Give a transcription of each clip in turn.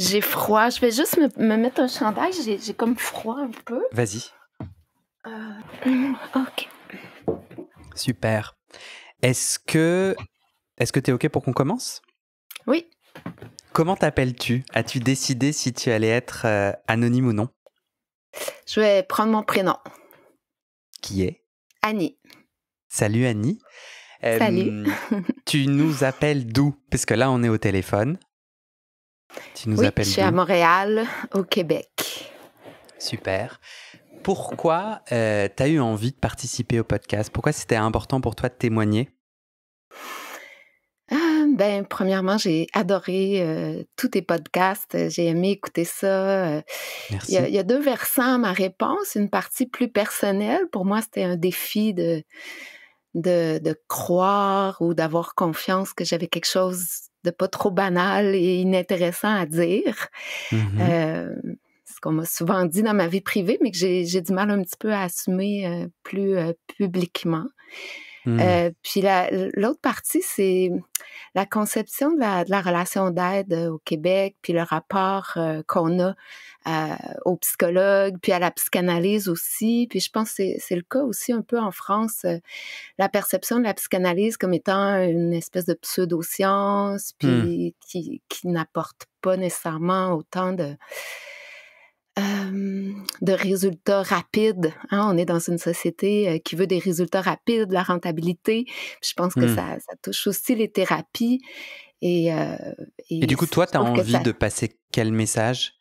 J'ai froid. Je vais juste me mettre un chandail. J'ai comme froid un peu. Vas-y. OK. Super. Est-ce que t'es OK pour qu'on commence? Oui. Comment t'appelles-tu? As-tu décidé si tu allais être anonyme ou non? Je vais prendre mon prénom. Qui est? Annie. Salut Annie. Salut. Tu nous appelles d'où? Parce que là, on est au téléphone. Tu nous Oui, je appelles suis à d'où? Montréal, au Québec. Super. Pourquoi t'as eu envie de participer au podcast? Pourquoi c'était important pour toi de témoigner? Premièrement, j'ai adoré tous tes podcasts. J'ai aimé écouter ça. Il Merci. y a deux versants à ma réponse. Une partie plus personnelle. Pour moi, c'était un défi de croire ou d'avoir confiance que j'avais quelque chose de pas trop banal et inintéressant à dire. Mhm. Ce qu'on m'a souvent dit dans ma vie privée, mais que j'ai du mal un petit peu à assumer plus publiquement. Puis l'autre partie, c'est la conception de la relation d'aide au Québec, puis le rapport qu'on a aux psychologues, puis à la psychanalyse aussi. Puis je pense que c'est le cas aussi un peu en France, la perception de la psychanalyse comme étant une espèce de pseudo-science, puis qui n'apporte pas nécessairement autant de résultats rapides. Hein? On est dans une société qui veut des résultats rapides, la rentabilité. Puis je pense que ça touche aussi les thérapies. Et du coup, toi, je tu as trouve que envie ça... de passer quel message?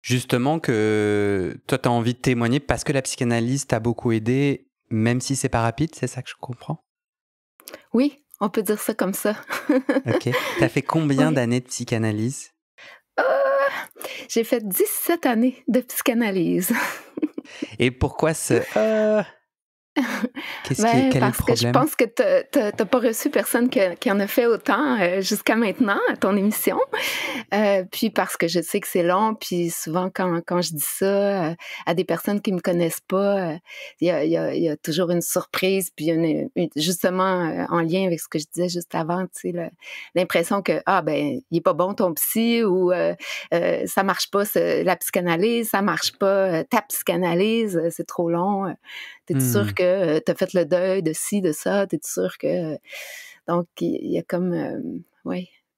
Justement que toi, tu as envie de témoigner parce que la psychanalyse t'a beaucoup aidé, même si c'est pas rapide, c'est ça que je comprends? Oui, on peut dire ça comme ça. Ok. T'as fait combien Oui. d'années de psychanalyse? J'ai fait 17 années de psychanalyse. Et pourquoi quel est le Parce que je problème? pense que t'as pas reçu personne qui en a fait autant jusqu'à maintenant à ton émission. Puis parce que je sais que c'est long, puis souvent quand je dis ça à des personnes qui me connaissent pas, il y a toujours une surprise, puis justement en lien avec ce que je disais juste avant, tu sais, l'impression que il est pas bon ton psy ou ça marche pas la psychanalyse, ça marche pas ta psychanalyse, c'est trop long. T'es-tu sûr que t'as fait le deuil de ci, de ça? T'es-tu sûr que... Donc, il y a comme,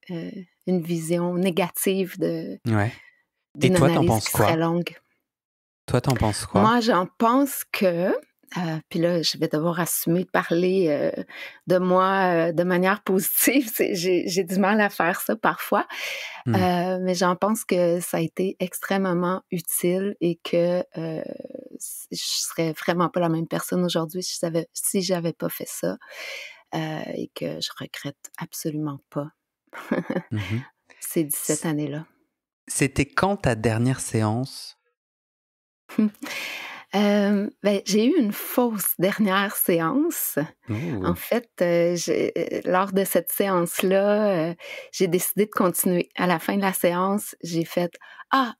une vision négative Ouais. Et d'une toi, t'en analyse penses qui serait quoi? longue. Toi, t'en penses quoi? Moi, j'en pense que, puis là, je vais devoir assumer de parler de moi de manière positive. J'ai du mal à faire ça parfois, Hmm. mais j'en pense que ça a été extrêmement utile et que je serais vraiment pas la même personne aujourd'hui si j'avais pas fait ça et que je regrette absolument pas Mhm. ces 17 C- années-là. C'était quand ta dernière séance? J'ai eu une fausse dernière séance. En Ouh. fait, lors de cette séance-là, j'ai décidé de continuer. À la fin de la séance, j'ai fait: «Ah,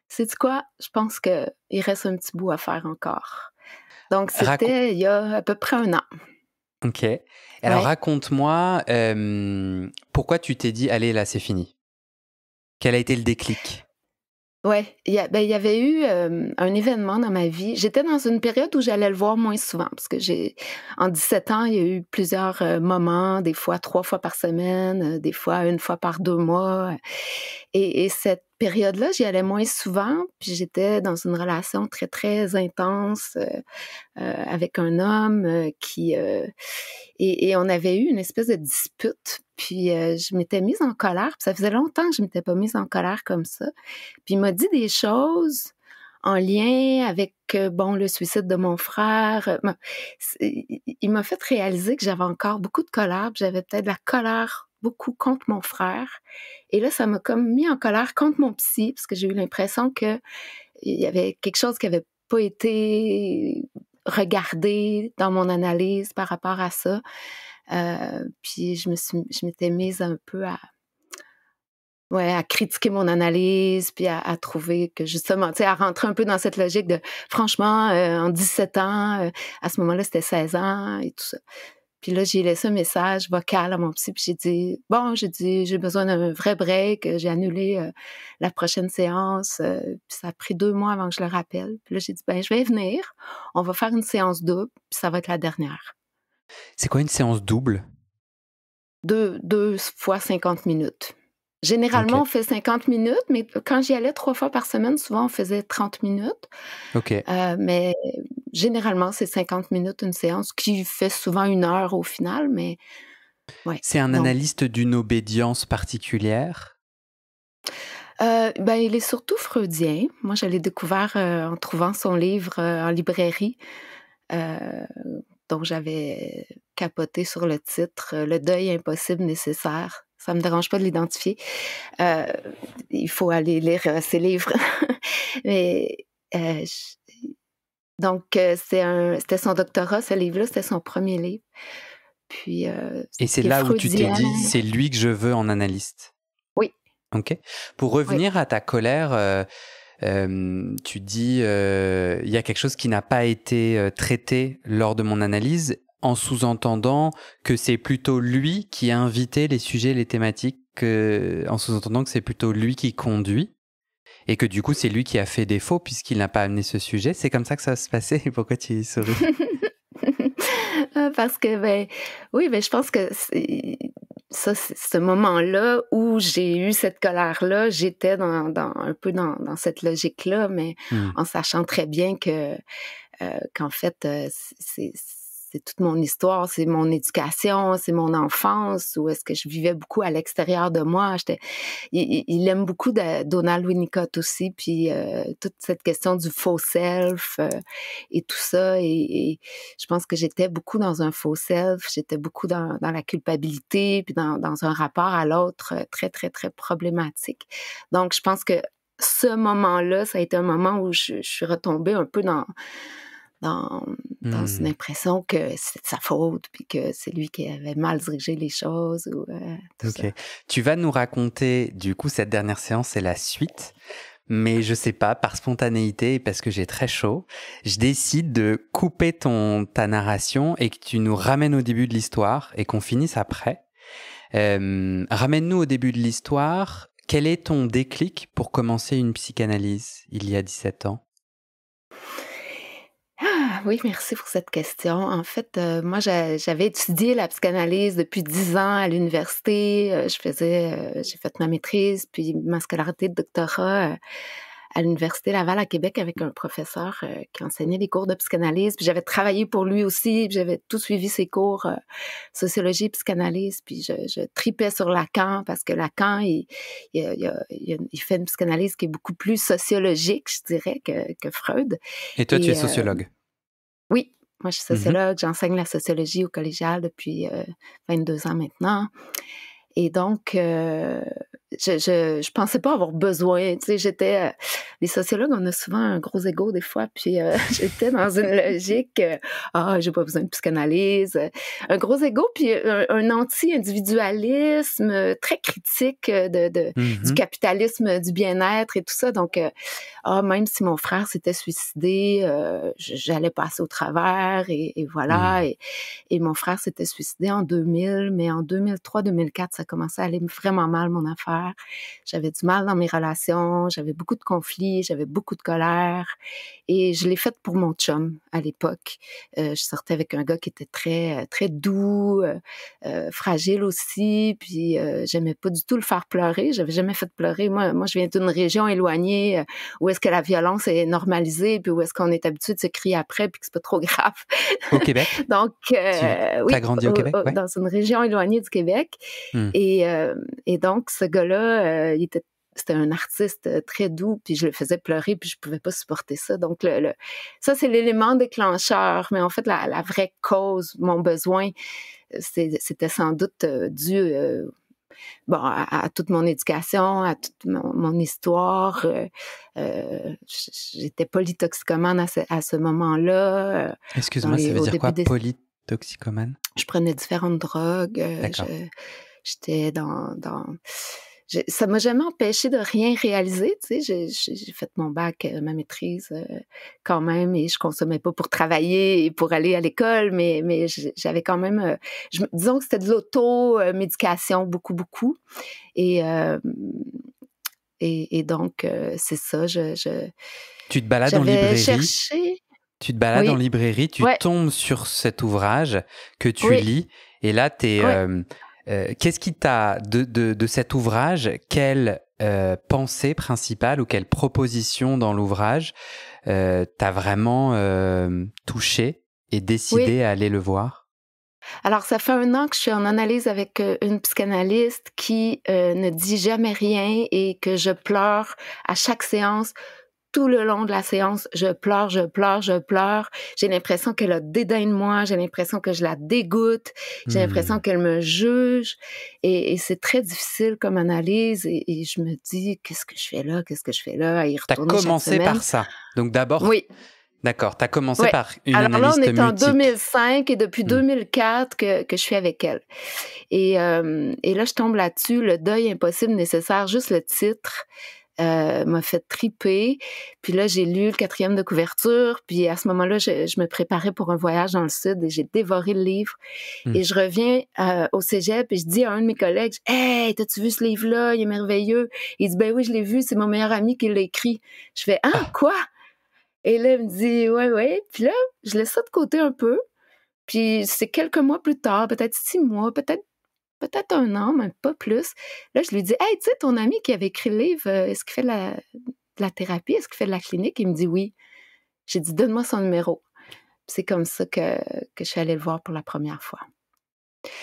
sais-tu quoi? Je pense qu'il reste un petit bout à faire encore». Donc Racon- c'était il y a à peu près 1 an. Ok. Alors Ouais. raconte-moi pourquoi tu t'es dit, allez, là, c'est fini. Quel a été le déclic? Ouais, il y avait eu, un événement dans ma vie. J'étais dans une période où j'allais le voir moins souvent parce que en 17 ans, il y a eu plusieurs, moments, des fois 3 fois par semaine, des fois 1 fois par 2 mois, et cette période-là, j'y allais moins souvent, puis j'étais dans une relation très, très intense, avec un homme, et on avait eu une espèce de dispute, puis je m'étais mise en colère, puis ça faisait longtemps que je m'étais pas mise en colère comme ça. Puis il m'a dit des choses en lien avec, le suicide de mon frère. Il m'a fait réaliser que j'avais encore beaucoup de colère, puis j'avais peut-être de la colère beaucoup contre mon frère. Et là, ça m'a comme mis en colère contre mon psy, parce que j'ai eu l'impression qu'il y avait quelque chose qui avait pas été regardé dans mon analyse par rapport à ça. Puis je m'étais mise un peu à critiquer mon analyse, puis à trouver que justement, tu sais, à rentrer un peu dans cette logique de franchement, en 17 ans, à ce moment-là, c'était 16 ans et tout ça. Puis là, j'ai laissé un message vocal à mon psy, puis j'ai besoin d'un vrai break, j'ai annulé la prochaine séance, puis ça a pris 2 mois avant que je le rappelle. Puis là, j'ai dit, je vais venir, on va faire une séance double, puis ça va être la dernière. C'est quoi une séance double? 2 fois 50 minutes. Généralement, Ok. on fait 50 minutes, mais quand j'y allais 3 fois par semaine, souvent, on faisait 30 minutes. Ok. Mais généralement, c'est 50 minutes une séance qui fait souvent 1 heure au final, mais ouais. C'est un Donc, analyste d'une obédience particulière? il est surtout freudien. Moi, je l'ai découvert en trouvant son livre en librairie, euh, dont j'avais capoté sur le titre, Le deuil impossible nécessaire. Ça me dérange pas de l'identifier. Euh, il faut aller lire ses livres. Mais, donc, c'était son doctorat, ce livre-là, c'était son premier livre. Puis, Et c'est qui est là où tu t'es freudien. dit, c'est lui que je veux en analyste. Oui. Ok. Pour Oui. revenir à ta colère, tu dis, il y a quelque chose qui n'a pas été traité lors de mon analyse, en sous-entendant que c'est plutôt lui qui a invité les sujets, les thématiques, en sous-entendant que c'est plutôt lui qui conduit, et que du coup c'est lui qui a fait défaut puisqu'il n'a pas amené ce sujet. C'est comme ça que ça se passait, et pourquoi tu souris? Parce que, oui, je pense que c'est ce moment-là où j'ai eu cette colère-là, j'étais un peu dans cette logique-là, mais en sachant très bien qu'en fait, c'est toute mon histoire, c'est mon éducation, c'est mon enfance, où est-ce que je vivais beaucoup à l'extérieur de moi. Il aime beaucoup Donald Winnicott aussi, puis toute cette question du faux self et tout ça. Et je pense que j'étais beaucoup dans un faux self, j'étais beaucoup dans la culpabilité, puis dans un rapport à l'autre très, très, très problématique. Donc, je pense que ce moment-là, ça a été un moment où je suis retombée un peu dans une impression que c'est de sa faute, puis que c'est lui qui avait mal dirigé les choses. Ou, tout ça. Tu vas nous raconter, du coup, cette dernière séance, c'est la suite. Mais je sais pas, par spontanéité et parce que j'ai très chaud, je décide de couper ta narration et que tu nous ramènes au début de l'histoire et qu'on finisse après. Ramène-nous au début de l'histoire. Quel est ton déclic pour commencer une psychanalyse il y a 17 ans? Ah, oui, merci pour cette question. En fait, moi, j'avais étudié la psychanalyse depuis 10 ans à l'université. J'ai fait ma maîtrise, puis ma scolarité de doctorat à l'Université Laval à Québec avec un professeur qui enseignait des cours de psychanalyse. Puis j'avais travaillé pour lui aussi, puis j'avais tout suivi ses cours sociologie et psychanalyse. Puis je tripais sur Lacan parce que Lacan, il fait une psychanalyse qui est beaucoup plus sociologique, je dirais, que Freud. Et toi, tu es sociologue? Oui, moi je suis sociologue, j'enseigne la sociologie au collégial depuis 22 ans maintenant. Et donc, je pensais pas avoir besoin. Tu sais, les sociologues, on a souvent un gros ego des fois, puis j'étais dans une logique, j'ai pas besoin de psychanalyse, un gros ego, puis un anti-individualisme très critique du capitalisme, du bien-être et tout ça. Donc, même si mon frère s'était suicidé, j'allais passer au travers et voilà. Et mon frère s'était suicidé en 2000, mais en 2003-2004, ça commençait à aller vraiment mal, mon affaire. J'avais du mal dans mes relations, j'avais beaucoup de conflits, j'avais beaucoup de colère. Et je l'ai faite pour mon chum à l'époque. Je sortais avec un gars qui était très, très doux, fragile aussi, puis j'aimais pas du tout le faire pleurer. J'avais jamais fait pleurer. Moi, je viens d'une région éloignée où est-ce que la violence est normalisée, puis où est-ce qu'on est habitué de se crier après, puis que c'est pas trop grave. Au Québec? Donc, oui, t'as grandi au Québec? Ouais. dans une région éloignée du Québec. Et donc, ce gars-là, c'était un artiste très doux, puis je le faisais pleurer, puis je pouvais pas supporter ça. Donc, ça, c'est l'élément déclencheur. Mais en fait, la vraie cause, mon besoin, c'était sans doute dû à toute mon éducation, à toute mon histoire. J'étais polytoxicomane à ce moment-là. Excuse-moi, ça veut dire quoi, polytoxicomane? Je prenais différentes drogues. D'accord. J'étais ça m'a jamais empêché de rien réaliser, tu sais. J'ai fait mon bac, ma maîtrise quand même, et je consommais pas pour travailler et pour aller à l'école, mais j'avais quand même, disons que c'était de l'auto-médication beaucoup, beaucoup. Et, et donc, c'est ça, Tu te balades en j'avais librairie, cherché. tu te balades en Oui, librairie, tu ouais, tombes sur cet ouvrage que tu oui, lis, et là, ouais. qu'est-ce qui t'a, de cet ouvrage, quelle pensée principale ou quelle proposition dans l'ouvrage t'a vraiment touché et Oui. décidé à aller le voir? Alors, ça fait 1 an que je suis en analyse avec une psychanalyste qui ne dit jamais rien et que je pleure à chaque séance. Tout le long de la séance, je pleure, je pleure, je pleure. J'ai l'impression qu'elle a dédain de moi, j'ai l'impression que je la dégoûte, j'ai l'impression Hmm. qu'elle me juge. Et c'est très difficile comme analyse. Et je me dis, qu'est-ce que je fais là? Qu'est-ce que je fais là? À y T'as retourner chaque commencé semaine. par ça. Donc d'abord, Oui. d'accord, t'as commencé Ouais. par une Alors là, on analyste est en mutique. 2005 et depuis Hmm. 2004 que je suis avec elle. Et là, je tombe là-dessus, Le deuil impossible nécessaire, juste le titre m'a fait triper. Puis là, j'ai lu le 4e de couverture. Puis à ce moment-là, je me préparais pour un voyage dans le Sud et j'ai dévoré le livre. Hmm. Et je reviens au cégep et je dis à un de mes collègues, « Hey, t'as-tu vu ce livre-là? Il est merveilleux. » Il dit, « Ben oui, je l'ai vu, c'est mon meilleur ami qui l'a écrit. » Je fais, « Hein, Ah, quoi? » Et là, il me dit, « Ouais, ouais. » Puis là, je laisse ça de côté un peu. Puis c'est quelques mois plus tard, peut-être 6 mois, peut-être 1 an, même pas plus. Là, je lui dis, « Hey, tu sais, ton ami qui avait écrit le livre, est-ce qu'il fait de la thérapie? Est-ce qu'il fait de la clinique? » Il me dit oui. J'ai dit, « Donne-moi son numéro. » Puis c'est comme ça que je suis allée le voir pour la première fois.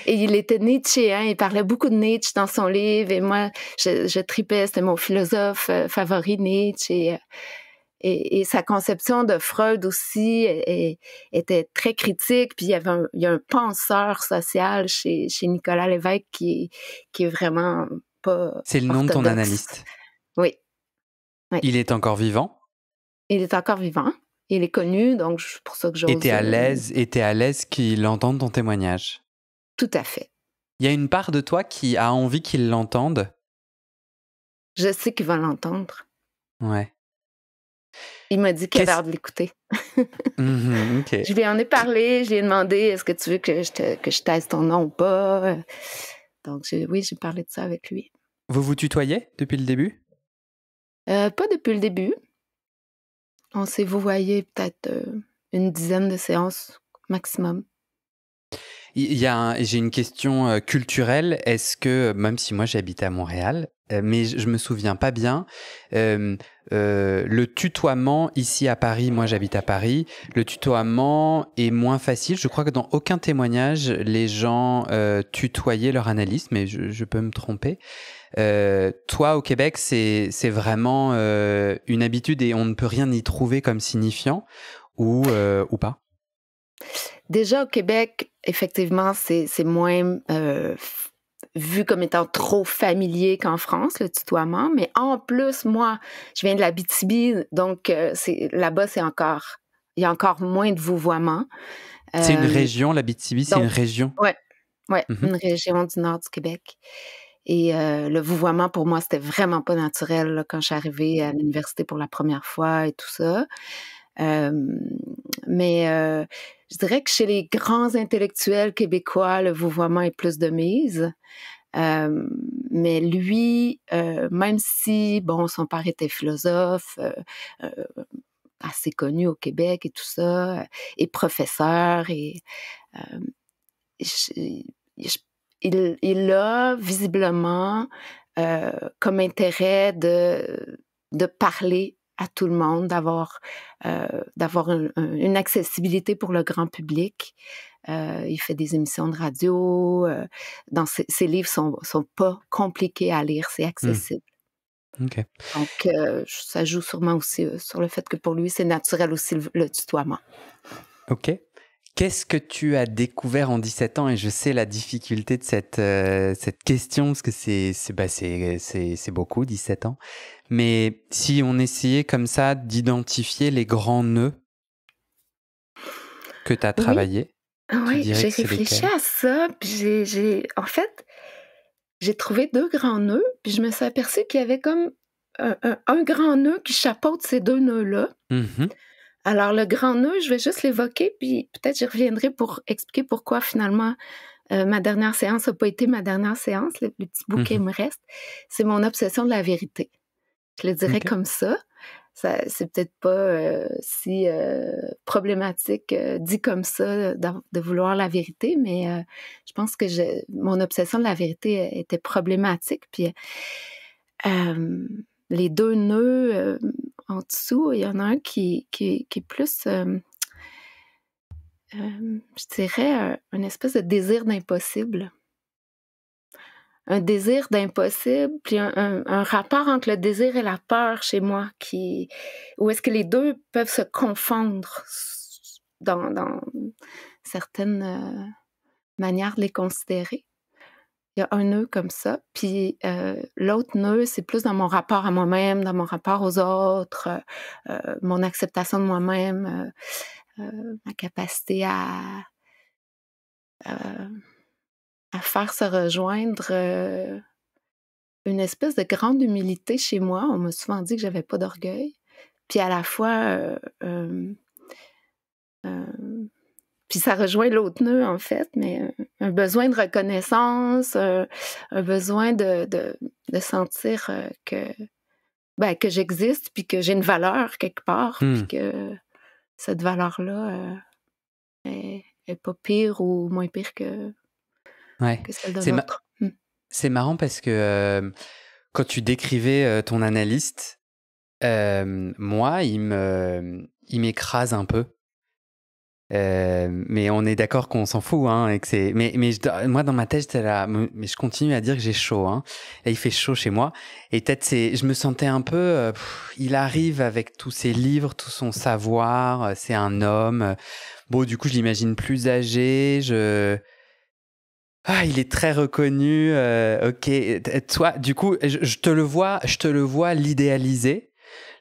Et il était nietzschéen, il parlait beaucoup de Nietzsche dans son livre, et moi, je tripais, c'était mon philosophe favori, Nietzsche. Et sa conception de Freud aussi était très critique. Puis il y a un penseur social chez Nicolas Lévesque qui est vraiment pas c'est le nom de ton orthodoxe. analyste. Oui, oui. Il est encore vivant? Il est encore vivant. Il est connu, donc c'est pour ça que Et t'es j'ose. à l'aise, qu'il entende ton témoignage? Tout à fait. Il y a une part de toi qui a envie qu'il l'entende? Je sais qu'il va l'entendre. Ouais. Il m'a dit qu'il avait hâte de l'écouter. Ok. Je lui en ai parlé, je lui ai demandé, est-ce que tu veux que je taise ton nom ou pas? Donc, oui, j'ai parlé de ça avec lui. Vous vous tutoyez depuis le début? Pas depuis le début. On s'est vouvoyé peut-être une dizaine de séances maximum. J'ai une question culturelle. Est-ce que, même si moi j'habite à Montréal, mais je me souviens pas bien, le tutoiement ici à Paris, moi j'habite à Paris, le tutoiement est moins facile. Je crois que dans aucun témoignage, les gens tutoyaient leur analyste, mais je peux me tromper. Toi, au Québec, c'est vraiment une habitude et on ne peut rien y trouver comme signifiant ou pas? Déjà, au Québec, effectivement, c'est moins vu comme étant trop familier qu'en France, le tutoiement. Mais en plus, moi, je viens de l'Abitibi, donc là-bas, il y a encore moins de vouvoiement. C'est une Euh, région, l'Abitibi, c'est une donc, région. ouais, Mhm. une région du nord du Québec. Et le vouvoiement, pour moi, c'était vraiment pas naturel là, quand je suis arrivée à l'université pour la première fois et tout ça. Mais je dirais que chez les grands intellectuels québécois, le vouvoiement est plus de mise. Mais lui, même si, bon, son père était philosophe, euh, assez connu au Québec et tout ça, et professeur, et euh, je- je- il a visiblement comme intérêt de parler à tout le monde, d'avoir une accessibilité pour le grand public. Il fait des émissions de radio. Ses livres sont pas compliqués à lire, c'est Mm. accessible. Ok. Donc, ça joue sûrement aussi sur le fait que pour lui, c'est naturel aussi le tutoiement. Ok. Qu'est-ce que tu as découvert en 17 ans? Et je sais la difficulté de cette question, parce que c'est beaucoup, 17 ans. Mais si on essayait comme ça d'identifier les grands nœuds que tu as Oui, travaillés, tu oui, dirais j'ai que c'est réfléchi lesquels? à ça, puis en fait, j'ai trouvé 2 grands nœuds, puis je me suis aperçue qu'il y avait comme un grand nœud qui chapeaute ces 2 nœuds-là. Mhm. Alors, le grand nœud, je vais juste l'évoquer, puis peut-être j'y reviendrai pour expliquer pourquoi finalement ma dernière séance n'a pas été ma dernière séance, le petit bout qui Mhm. me reste. C'est mon obsession de la vérité. Je le dirais Ok. comme ça. C'est peut-être pas si problématique dit comme ça de vouloir la vérité, mais je pense que mon obsession de la vérité était problématique. Puis les 2 nœuds en dessous, il y en a un qui est plus, je dirais, une espèce de désir d'impossible. Un désir d'impossible, puis un rapport entre le désir et la peur chez moi, où est-ce que les 2 peuvent se confondre dans certaines manières de les considérer. Il y a un nœud comme ça, puis l'autre nœud, c'est plus dans mon rapport à moi-même, dans mon rapport aux autres, mon acceptation de moi-même, ma capacité à faire se rejoindre une espèce de grande humilité chez moi. On m'a souvent dit que j'avais pas d'orgueil. Puis à la fois, puis ça rejoint l'autre nœud, en fait, mais un besoin de reconnaissance, un besoin de sentir que j'existe, puis que j'ai une valeur quelque part, puis que cette valeur-là est pas pire ou moins pire que celle de l'autre. C'est marrant parce que quand tu décrivais ton analyste, moi, il m'écrase un peu. Mais on est d'accord qu'on s'en fout, hein, et que c'est. Moi, dans ma tête, j'étais là, mais je continue à dire que j'ai chaud, hein. Là, il fait chaud chez moi, et peut-être je me sentais un peu. Il arrive avec tous ses livres, tout son savoir. C'est un homme. Bon, du coup, je l'imagine plus âgé. Il est très reconnu. Ok, toi, du coup, je te le vois l'idéaliser.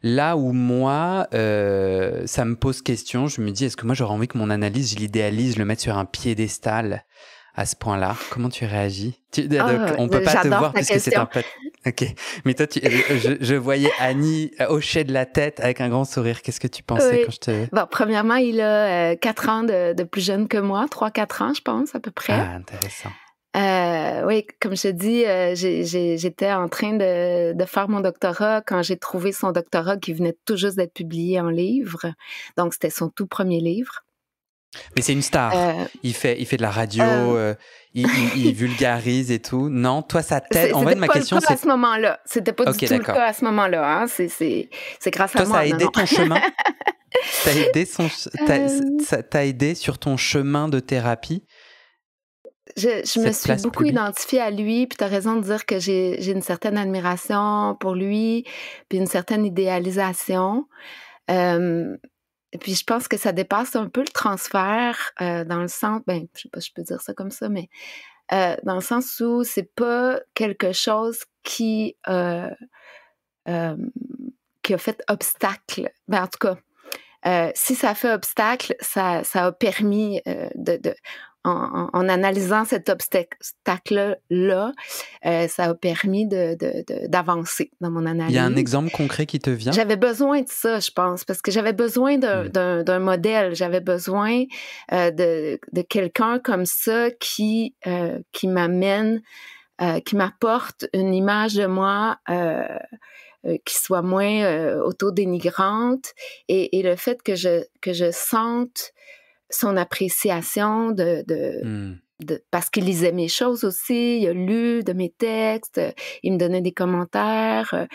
Là où moi, ça me pose question, je me dis, est-ce que moi j'aurais envie que mon analyse, je l'idéalise, je le mette sur un piédestal à ce point-là? Comment tu réagis? On peut pas te voir puisque c'est un peu... Ok, mais toi, je voyais Annie hocher de la tête avec un grand sourire. Qu'est-ce que tu pensais quand je te... Bon, premièrement, il a 4 ans de plus jeune que moi, 3-4 ans, je pense, à peu près. Ah, intéressant. Oui, comme je te dis, j'étais en train de faire mon doctorat quand j'ai trouvé son doctorat qui venait tout juste d'être publié en livre. Donc, c'était son tout premier livre. Mais c'est une star. Il fait de la radio, il vulgarise et tout. Non, toi, ça t'aide. En fait, ma question, c'est... C'était pas le cas à ce moment-là. C'était pas du tout le cas à ce moment-là. Hein. C'est grâce à moi. Toi, ça a aidé ton chemin? T'as aidé sur ton chemin de thérapie? Je me suis beaucoup identifiée à lui, puis tu as raison de dire que j'ai une certaine admiration pour lui, puis une certaine idéalisation. Puis je pense que ça dépasse un peu le transfert dans le sens, je sais pas si je peux dire ça comme ça, mais dans le sens où c'est pas quelque chose qui a fait obstacle. En tout cas, si ça fait obstacle, ça a permis en analysant cet obstacle-là, ça a permis d'avancer dans mon analyse. Il y a un exemple concret qui te vient? J'avais besoin de ça, je pense, parce que j'avais besoin d'un modèle. J'avais besoin de quelqu'un comme ça qui m'amène, qui m'apporte une image de moi qui soit moins autodénigrante et le fait que je sente son appréciation parce qu'il lisait mes choses aussi, il a lu de mes textes, il me donnait des commentaires.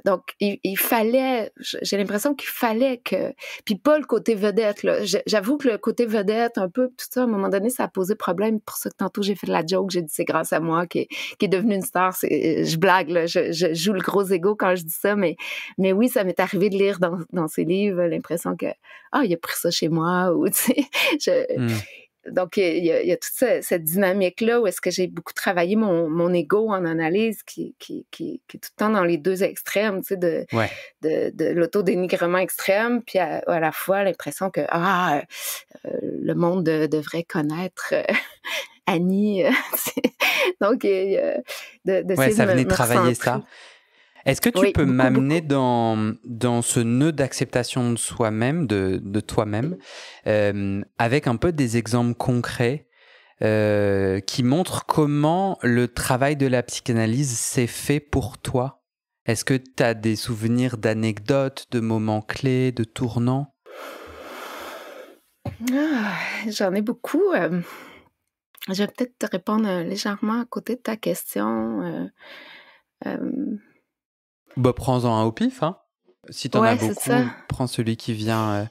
Donc, il fallait, j'ai l'impression qu'il fallait que... Puis pas le côté vedette, là. J'avoue que le côté vedette, un peu, tout ça, à un moment donné, ça a posé problème. Pour ça que tantôt, j'ai fait de la joke, j'ai dit c'est grâce à moi qui est devenue une star. Je blague, là, je joue le gros ego quand je dis ça, mais oui, ça m'est arrivé de lire dans ses livres l'impression que, il a pris ça chez moi, ou, tu sais, Donc, il y a toute cette dynamique-là où est-ce que j'ai beaucoup travaillé mon ego en analyse qui est tout le temps dans les 2 extrêmes, tu sais, de l'autodénigrement extrême, puis à la fois l'impression que le monde devrait connaître Annie. Donc, Ouais, d'essayer ça de venait me travailler recentrer. ça. Est-ce que tu Oui, peux beaucoup, m'amener beaucoup. dans ce nœud d'acceptation de soi-même, de toi-même, avec un peu des exemples concrets qui montrent comment le travail de la psychanalyse s'est fait pour toi? Est-ce que tu as des souvenirs d'anecdotes, de moments clés, de tournants? Ah, j'en ai beaucoup. Je vais peut-être te répondre légèrement à côté de ta question. Euh, Bah, prends-en un au pif, hein. Si t'en as ouais, c'est ça. beaucoup, prends celui qui vient.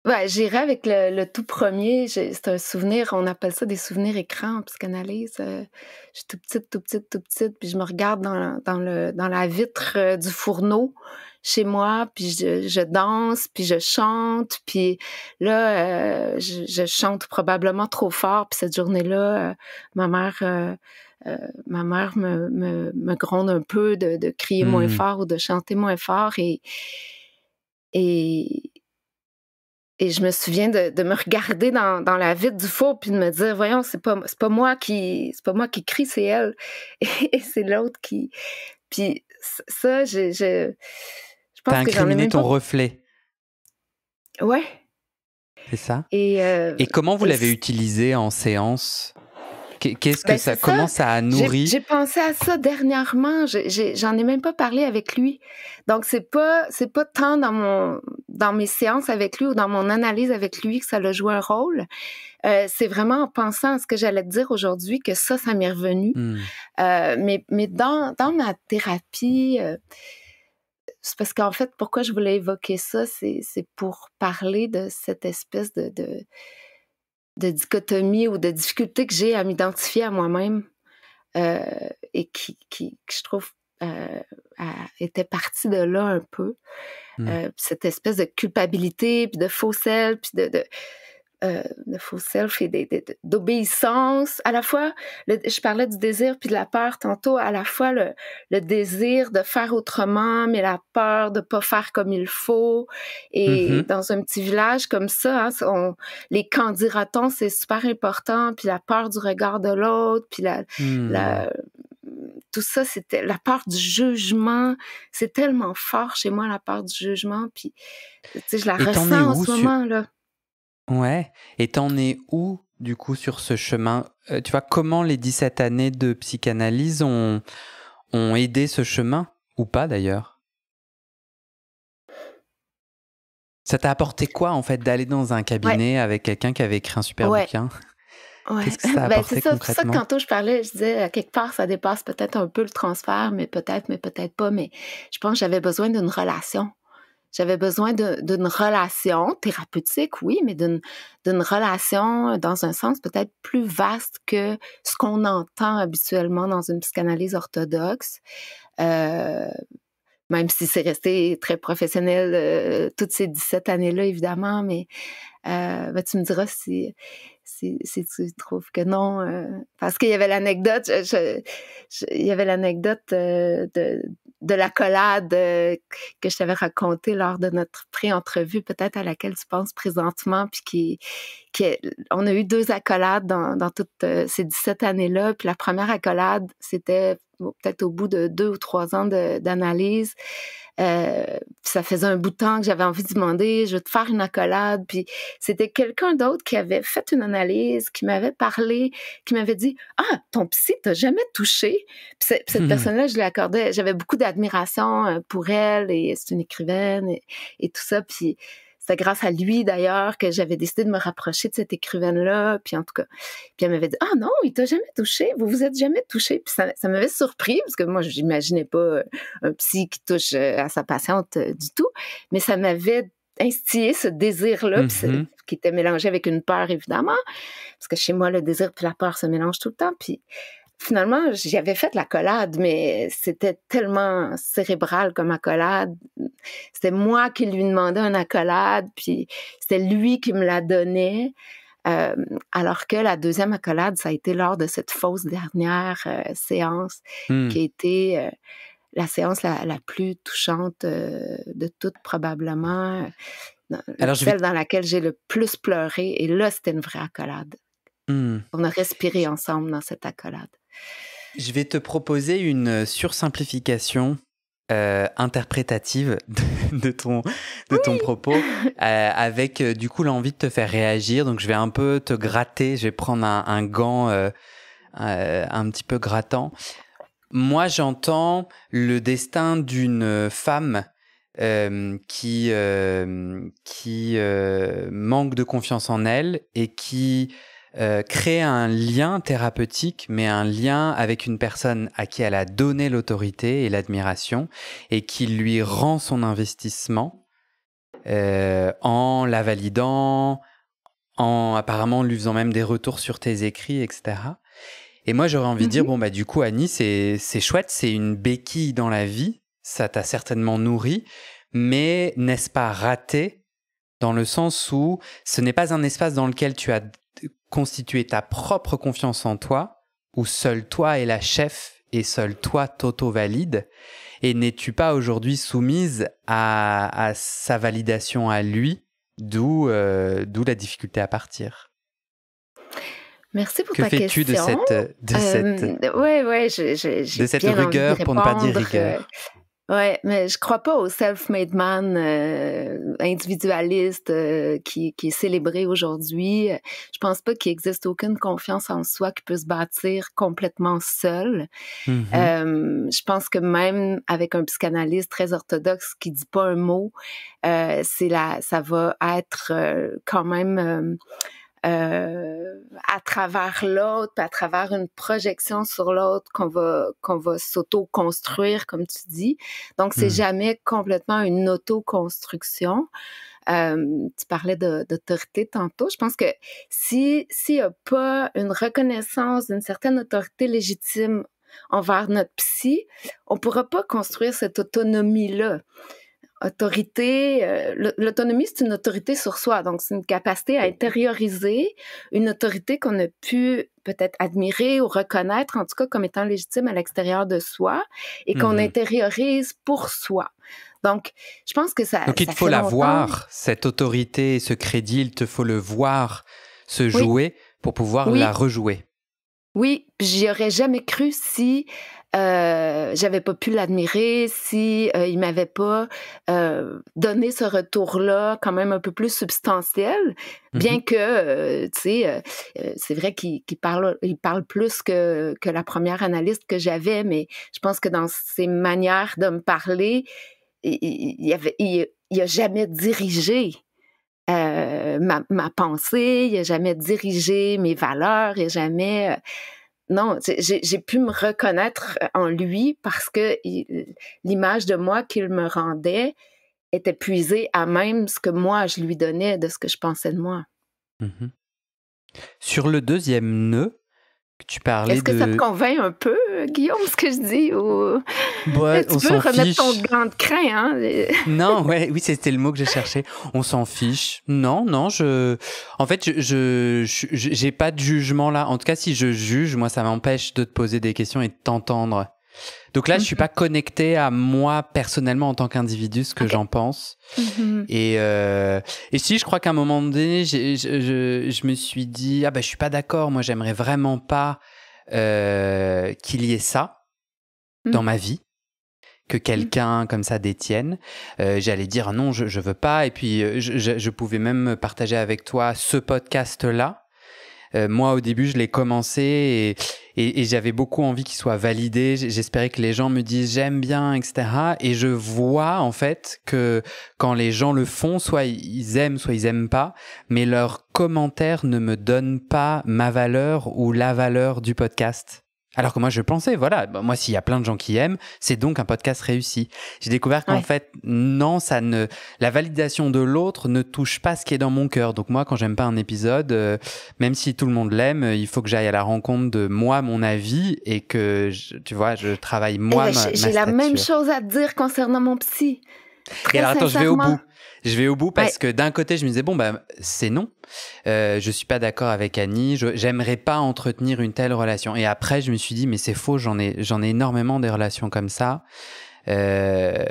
Ouais, j'irai avec le tout premier. C'est un souvenir, on appelle ça des souvenirs écrans en psychanalyse. Je suis toute petite, toute petite, toute petite, puis je me regarde dans la vitre du fourneau chez moi, puis je danse, puis je chante, puis là, je chante probablement trop fort, puis cette journée-là, ma mère... ma mère me gronde un peu de crier moins Hmm. fort ou de chanter moins fort et, et je me souviens de me regarder dans la vitre du four puis de me dire, voyons, c'est pas moi qui crie, c'est elle. Et c'est l'autre qui. Puis ça, je T'as pense que j'en ai incriminé même ton pas. reflet, Ouais. c'est ça? Et Et comment vous l'avez utilisé en séance? Qu'est-ce que ben ça, c'est ça. comment ça a nourri? J'ai pensé à ça dernièrement. J'en ai même pas parlé avec lui. Donc c'est pas tant dans mes séances avec lui ou dans mon analyse avec lui que ça a joué un rôle. C'est vraiment en pensant à ce que j'allais te dire aujourd'hui que ça m'est revenu. Hmm. Mais dans ma thérapie, c'est parce qu'en fait, pourquoi je voulais évoquer ça, c'est pour parler de cette espèce de dichotomie ou de difficulté que j'ai à m'identifier à moi-même euh, et que je trouve était partie de là un peu. Hmm. Cette espèce de culpabilité, puis de faux sel, puis de faux self et d'obéissance. À la fois, je parlais du désir puis de la peur tantôt, à la fois le désir de faire autrement, mais la peur de pas faire comme il faut. Et Mhm. dans un petit village comme ça, hein, les qu'en dira-t-on, c'est super important, puis la peur du regard de l'autre, puis Hmm. la tout ça, c'était la peur du jugement. C'est tellement fort chez moi, la peur du jugement. Puis, tu sais, je la Et t'en es ressens en où ce sur... moment, là. Ouais. Et t'en es où, du coup, sur ce chemin? Tu vois, comment les 17 années de psychanalyse ont aidé ce chemin? Ou pas, d'ailleurs? Ça t'a apporté quoi, en fait, d'aller dans un Ouais, cabinet avec quelqu'un qui avait écrit un super ouais. bouquin? Ouais, Qu'est-ce que ça t'a ben c'est apporté ça. C'est pour ça que concrètement? tantôt je parlais, je disais à quelque part ça dépasse peut-être un peu le transfert, mais peut-être pas. Mais je pense que j'avais besoin d'une relation. J'avais besoin d'une relation thérapeutique, oui, mais d'une relation dans un sens peut-être plus vaste que ce qu'on entend habituellement dans une psychanalyse orthodoxe. Euh, Même si c'est resté très professionnel toutes ces 17 années-là, évidemment, mais ben, tu me diras si tu trouves que non. Parce qu'il y avait l'anecdote, il y avait l'anecdote de l'accolade que je t'avais racontée lors de notre pré-entrevue, peut-être à laquelle tu penses présentement, puis on a eu 2 accolades dans toutes ces 17 années-là. Puis la première accolade, c'était peut-être au bout de 2 ou 3 ans d'analyse. Ça faisait un bout de temps que j'avais envie de demander, je veux te faire une accolade. Puis c'était quelqu'un d'autre qui avait fait une analyse, qui m'avait parlé, qui m'avait dit « Ah, ton psy t'a jamais touché? » Puis cette personne-là, je lui accordais, j'avais beaucoup d'admiration pour elle, et c'est une écrivaine et tout ça. Puis c'est grâce à lui, d'ailleurs, que j'avais décidé de me rapprocher de cette écrivaine-là. Puis en tout cas, puis elle m'avait dit « Ah non, il t'a jamais touché, vous vous êtes jamais touché. » Puis ça m'avait surpris, parce que moi, je n'imaginais pas un psy qui touche à sa patiente du tout. Mais ça m'avait instillé ce désir-là, Mhm. qui était mélangé avec une peur, évidemment, parce que chez moi, le désir puis la peur se mélangent tout le temps. Puis finalement, j'y avais fait l'accolade, mais c'était tellement cérébral comme accolade. C'était moi qui lui demandais une accolade, puis c'était lui qui me la donnait. Euh, Alors que la deuxième accolade, ça a été lors de cette fausse dernière séance Hmm. qui a été la séance la plus touchante de toutes, probablement. Alors, Celle dans laquelle j'ai le plus pleuré. Et là, c'était une vraie accolade. On a respiré ensemble dans cette accolade. Je vais te proposer une sursimplification interprétative de ton propos avec du coup l'envie de te faire réagir. Donc je vais un peu te gratter, je vais prendre un gant un petit peu grattant. Moi j'entends le destin d'une femme qui manque de confiance en elle et qui crée un lien thérapeutique, mais un lien avec une personne à qui elle a donné l'autorité et l'admiration et qui lui rend son investissement en la validant, en apparemment lui faisant même des retours sur tes écrits, etc. Et moi, j'aurais envie de dire, bon, bah, du coup, Annie, c'est chouette, c'est une béquille dans la vie, ça t'a certainement nourri, mais n'est-ce pas raté dans le sens où ce n'est pas un espace dans lequel tu as constitué ta propre confiance en toi, où seul toi est la chef et seul toi t'auto-valide, et n'es-tu pas aujourd'hui soumise à sa validation à lui, d'où la difficulté à partir? Merci pour ta question. Que fais-tu de cette rigueur, pour ne pas dire rigueur? Ouais, mais je crois pas au self-made man individualiste qui est célébré aujourd'hui. Je pense pas qu'il existe aucune confiance en soi qui peut se bâtir complètement seul. Je pense que même avec un psychanalyste très orthodoxe qui dit pas un mot, ça va être quand même à travers l'autre, à travers une projection sur l'autre qu'on va s'auto-construire, comme tu dis. Donc, c'est jamais complètement une auto-construction. Tu parlais d'autorité tantôt. Je pense que s'il y a pas une reconnaissance d'une certaine autorité légitime envers notre psy, on pourra pas construire cette autonomie-là. L'autonomie, c'est une autorité sur soi, donc c'est une capacité à intérioriser une autorité qu'on a pu peut-être admirer ou reconnaître, en tout cas comme étant légitime à l'extérieur de soi, et qu'on intériorise pour soi. Donc, je pense que ça... Donc, il te faut la voir, cette autorité, ce crédit, il te faut le voir se jouer pour pouvoir la rejouer. Oui, j'y aurais jamais cru si... j'avais pas pu l'admirer si il m'avait pas donné ce retour-là quand même un peu plus substantiel, bien que tu sais c'est vrai qu'il parle plus que la première analyste que j'avais, mais je pense que dans ses manières de me parler, il a jamais dirigé ma pensée, il a jamais dirigé mes valeurs, il a jamais non, j'ai pu me reconnaître en lui parce que l'image de moi qu'il me rendait était puisée à même ce que moi je lui donnais de ce que je pensais de moi. Sur le deuxième nœud, que tu parlais Est-ce que ça te convainc un peu, Guillaume, ce que je dis? Ou... Ouais, tu peux remettre ton gant de crin, hein? Non, oui, c'était le mot que j'ai cherché. On s'en fiche. Non, en fait, j'ai pas de jugement là. En tout cas, si je juge, moi, ça m'empêche de te poser des questions et de t'entendre. Donc là, je suis pas connectée à moi personnellement en tant qu'individu, ce que j'en pense. Et si, je crois qu'à un moment donné, je me suis dit, je suis pas d'accord. Moi, j'aimerais vraiment pas qu'il y ait ça dans ma vie, que quelqu'un comme ça détienne. J'allais dire non, je veux pas. Et puis, je pouvais même partager avec toi ce podcast-là. Moi, au début, je l'ai commencé et j'avais beaucoup envie qu'il soit validé. J'espérais que les gens me disent « j'aime bien », etc. Et je vois, en fait, que quand les gens le font, soit ils aiment, soit ils aiment pas, mais leurs commentaires ne me donnent pas ma valeur ou la valeur du podcast. Alors que moi, je pensais, voilà, moi, s'il y a plein de gens qui aiment, c'est donc un podcast réussi. J'ai découvert qu'en fait, non, la validation de l'autre ne touche pas ce qui est dans mon cœur. Donc moi, quand j'aime pas un épisode, même si tout le monde l'aime, il faut que j'aille à la rencontre de moi, mon avis, et que, je travaille moi, ma stature. J'ai la même chose à te dire concernant mon psy. Et alors, attends, je vais au bout parce que d'un côté, je me disais, c'est non. Je suis pas d'accord avec Annie. J'aimerais pas entretenir une telle relation. Et après, je me suis dit, mais c'est faux. J'en ai énormément des relations comme ça. J'ai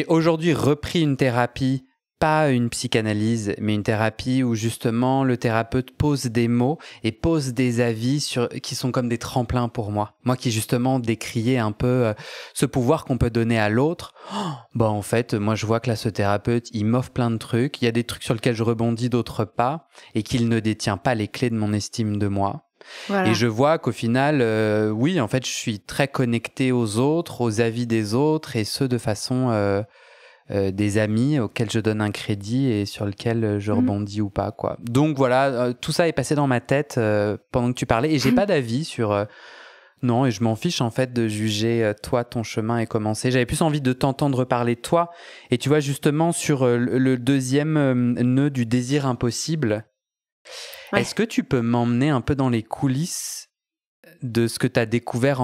aujourd'hui repris une thérapie pas une psychanalyse, mais une thérapie où justement le thérapeute pose des mots et pose des avis qui sont comme des tremplins pour moi. Moi qui justement décriais un peu ce pouvoir qu'on peut donner à l'autre. En fait, moi je vois que là ce thérapeute, il m'offre plein de trucs. Il y a des trucs sur lesquels je rebondis, d'autres pas, et qu'il ne détient pas les clés de mon estime de moi. Voilà. Et je vois qu'au final, oui, en fait, je suis très connecté aux autres, aux avis des autres, et ce de façon... des amis auxquels je donne un crédit et sur lequel je rebondis ou pas, quoi. Donc voilà, tout ça est passé dans ma tête pendant que tu parlais et j'ai pas d'avis sur... non, et je m'en fiche en fait de juger toi, ton chemin et commencer. J'avais plus envie de t'entendre parler toi. Et tu vois justement sur le deuxième nœud du désir impossible, est-ce que tu peux m'emmener un peu dans les coulisses de ce que tu as découvert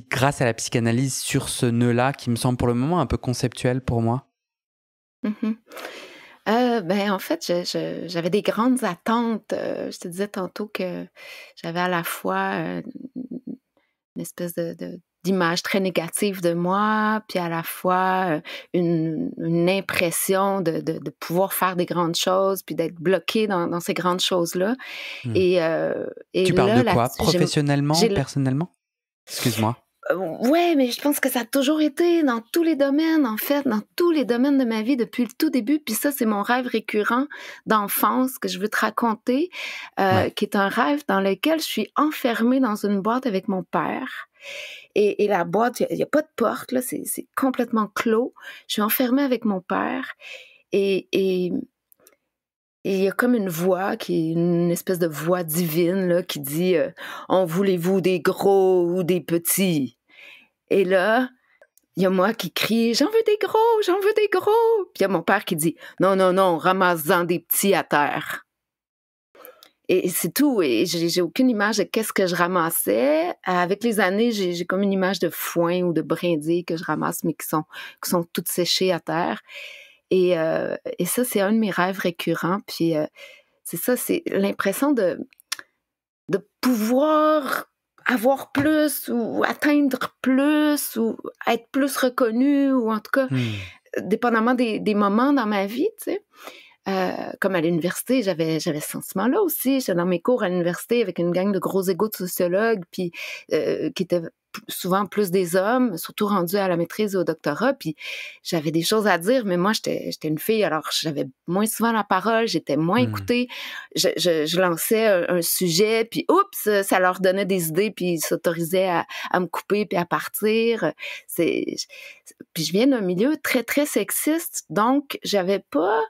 grâce à la psychanalyse sur ce nœud-là qui me semble pour le moment un peu conceptuel pour moi? En fait, j'avais des grandes attentes. Je te disais tantôt que j'avais à la fois une espèce d'image très négative de moi, puis à la fois une impression de pouvoir faire des grandes choses, puis d'être bloquée dans ces grandes choses-là. Et tu parles de quoi? Professionnellement, personnellement? Excuse-moi. Ouais, mais je pense que ça a toujours été dans tous les domaines, en fait, dans tous les domaines de ma vie depuis le tout début. Puis ça, c'est mon rêve récurrent d'enfance que je veux te raconter, qui est un rêve dans lequel je suis enfermée dans une boîte avec mon père. Et la boîte, il n'y a pas de porte, là, c'est complètement clos. Je suis enfermée avec mon père et il y a comme une voix qui est une espèce de voix divine là, qui dit en voulez-vous des gros ou des petits? Et là, il y a moi qui crie j'en veux des gros, j'en veux des gros. Puis il y a mon père qui dit non, non, non, ramasse-en des petits à terre. Et c'est tout. Et j'ai aucune image de qu'est-ce que je ramassais. Avec les années, j'ai comme une image de foin ou de brindilles que je ramasse, mais qui sont toutes séchées à terre. Et ça, c'est un de mes rêves récurrents. Puis c'est ça, c'est l'impression de pouvoir avoir plus ou atteindre plus ou être plus reconnu ou en tout cas, dépendamment des moments dans ma vie, tu sais. Comme à l'université, j'avais ce sentiment-là aussi. J'étais dans mes cours à l'université avec une gang de gros égos de sociologues, puis qui étaient souvent plus des hommes, surtout rendus à la maîtrise et au doctorat. Puis j'avais des choses à dire, mais moi, j'étais une fille, alors j'avais moins souvent la parole, j'étais moins écoutée. Je lançais un sujet, puis oups, ça leur donnait des idées, puis ils s'autorisaient à me couper puis à partir. Puis je viens d'un milieu très, très sexiste, donc j'avais pas...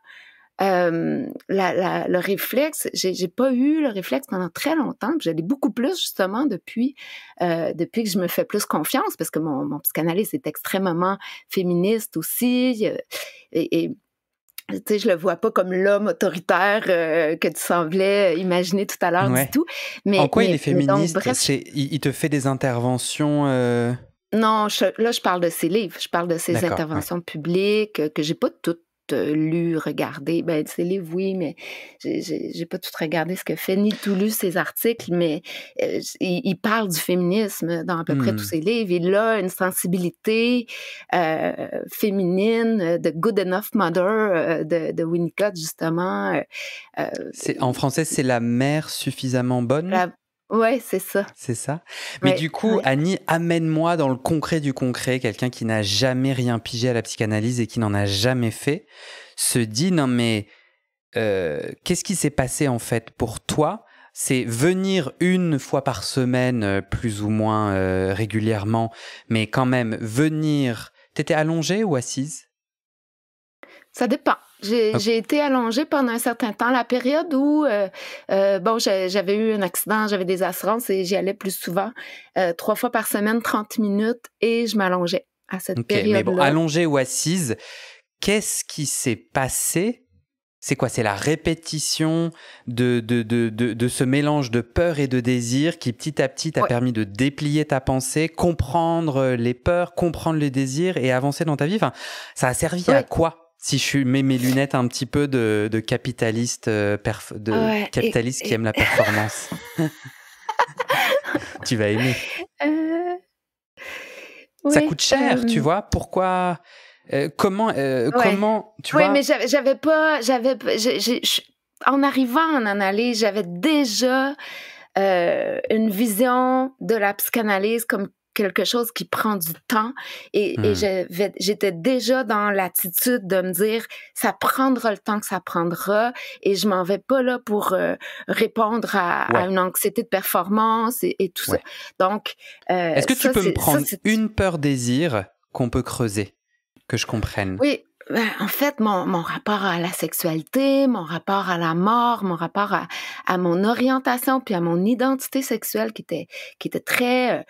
le réflexe, j'ai pas eu le réflexe pendant très longtemps, puis je l'ai beaucoup plus justement depuis que je me fais plus confiance, parce que mon psychanalyste est extrêmement féministe aussi, et tu sais, je le vois pas comme l'homme autoritaire que tu semblais imaginer tout à l'heure du tout. Mais, en quoi il est féministe? Donc, bref, il te fait des interventions Non, là je parle de ses livres, je parle de ses interventions publiques que j'ai pas toutes lu, regardé. Ben, ses livres, oui, mais j'ai pas tout regardé ce que fait, ni tout lu ses articles, mais il parle du féminisme dans à peu près tous ses livres. Il a une sensibilité féminine de Good Enough Mother de Winnicott, justement. En français, c'est la mère suffisamment bonne? Ouais, c'est ça. C'est ça. Mais du coup, Annie, amène-moi dans le concret du concret. Quelqu'un qui n'a jamais rien pigé à la psychanalyse et qui n'en a jamais fait se dit non mais qu'est-ce qui s'est passé en fait pour toi? C'est venir une fois par semaine, plus ou moins régulièrement, mais quand même venir. T'étais allongée ou assise? Ça dépend. J'ai été allongée pendant un certain temps. La période où, j'avais eu un accident, j'avais des assurances et j'y allais plus souvent, 3 fois par semaine, 30 minutes, et je m'allongeais à cette période-là. Mais bon, allongée ou assise, qu'est-ce qui s'est passé? C'est quoi? C'est la répétition de ce mélange de peur et de désir qui, petit à petit, t'a permis de déplier ta pensée, comprendre les peurs, comprendre les désirs et avancer dans ta vie. Enfin, ça a servi à quoi? Si je mets mes lunettes un petit peu de capitaliste, capitaliste qui aime la performance. Tu vas aimer. Ça coûte cher, tu vois. Pourquoi Comment, tu Oui, vois? mais en arrivant en analyse, j'avais déjà une vision de la psychanalyse comme quelque chose qui prend du temps et j'étais déjà dans l'attitude de me dire ça prendra le temps que ça prendra et je m'en vais pas là pour répondre à Ouais, une anxiété de performance et tout ça. ouais. Donc Est-ce que tu peux me prendre c'est une peur-désir qu'on peut creuser, que je comprenne? oui, ben, en fait, mon rapport à la sexualité, mon rapport à la mort, mon rapport à mon orientation, puis à mon identité sexuelle qui était très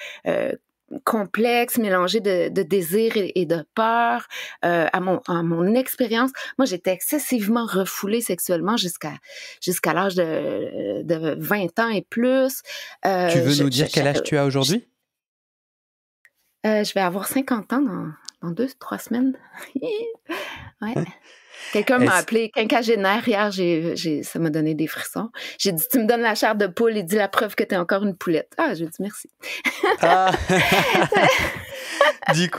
complexe, mélangé de désir et de peur, à mon expérience. Moi, j'étais excessivement refoulée sexuellement jusqu'à l'âge de 20 ans et plus. Tu veux nous dire quel âge tu as aujourd'hui? Je vais avoir 50 ans dans 2, 3 semaines. Ouais. Quelqu'un m'a Est-ce appelé quinquagénaire hier, ça m'a donné des frissons. J'ai dit, tu me donnes la chair de poule et dis la preuve que t'es encore une poulette. Ah, j'ai dit merci. Ah! Du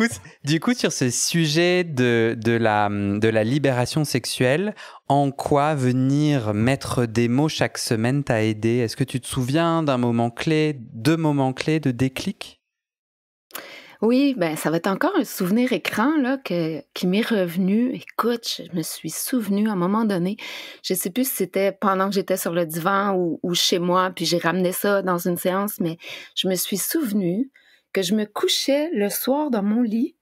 coup, sur ce sujet de la libération sexuelle, en quoi venir mettre des mots chaque semaine t'a aidé? Est-ce que tu te souviens d'un moment clé, 2 moments clés de déclic? Oui, ben ça va être encore un souvenir écran là qui m'est revenu. Écoute, je me suis souvenue à un moment donné, je sais plus si c'était pendant que j'étais sur le divan ou chez moi, puis j'ai ramené ça dans une séance, mais je me suis souvenue que je me couchais le soir dans mon lit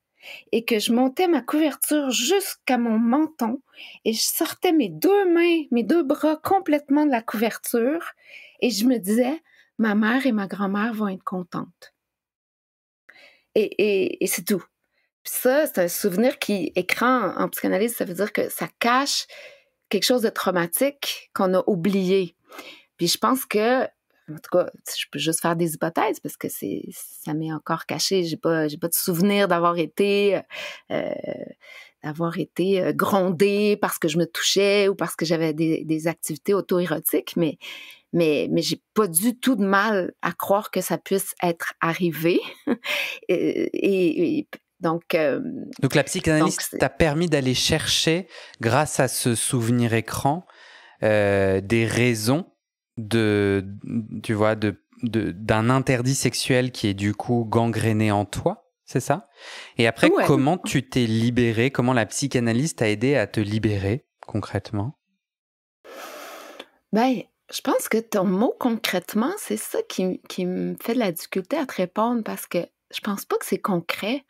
et que je montais ma couverture jusqu'à mon menton et je sortais mes 2 mains, mes 2 bras complètement de la couverture et je me disais, ma mère et ma grand-mère vont être contentes. Et c'est tout. Puis ça, c'est un souvenir qui, écran en psychanalyse, ça veut dire que ça cache quelque chose de traumatique qu'on a oublié. Puis je pense que, en tout cas, je peux juste faire des hypothèses parce que ça m'est encore caché. J'ai pas de souvenir euh, d'avoir été grondée parce que je me touchais ou parce que j'avais des activités auto-érotiques, mais j'ai pas du tout de mal à croire que ça puisse être arrivé. et donc, Donc la donc psychanalyse t'a permis d'aller chercher, grâce à ce souvenir écran, des raisons tu vois, d'un interdit sexuel qui est du coup gangréné en toi, c'est ça? Et après, ouais. comment tu t'es libéré? Comment la psychanalyse t'a aidé à te libérer concrètement? Ben, je pense que ton mot concrètement, c'est ça qui me fait de la difficulté à te répondre parce que je pense pas que c'est concret.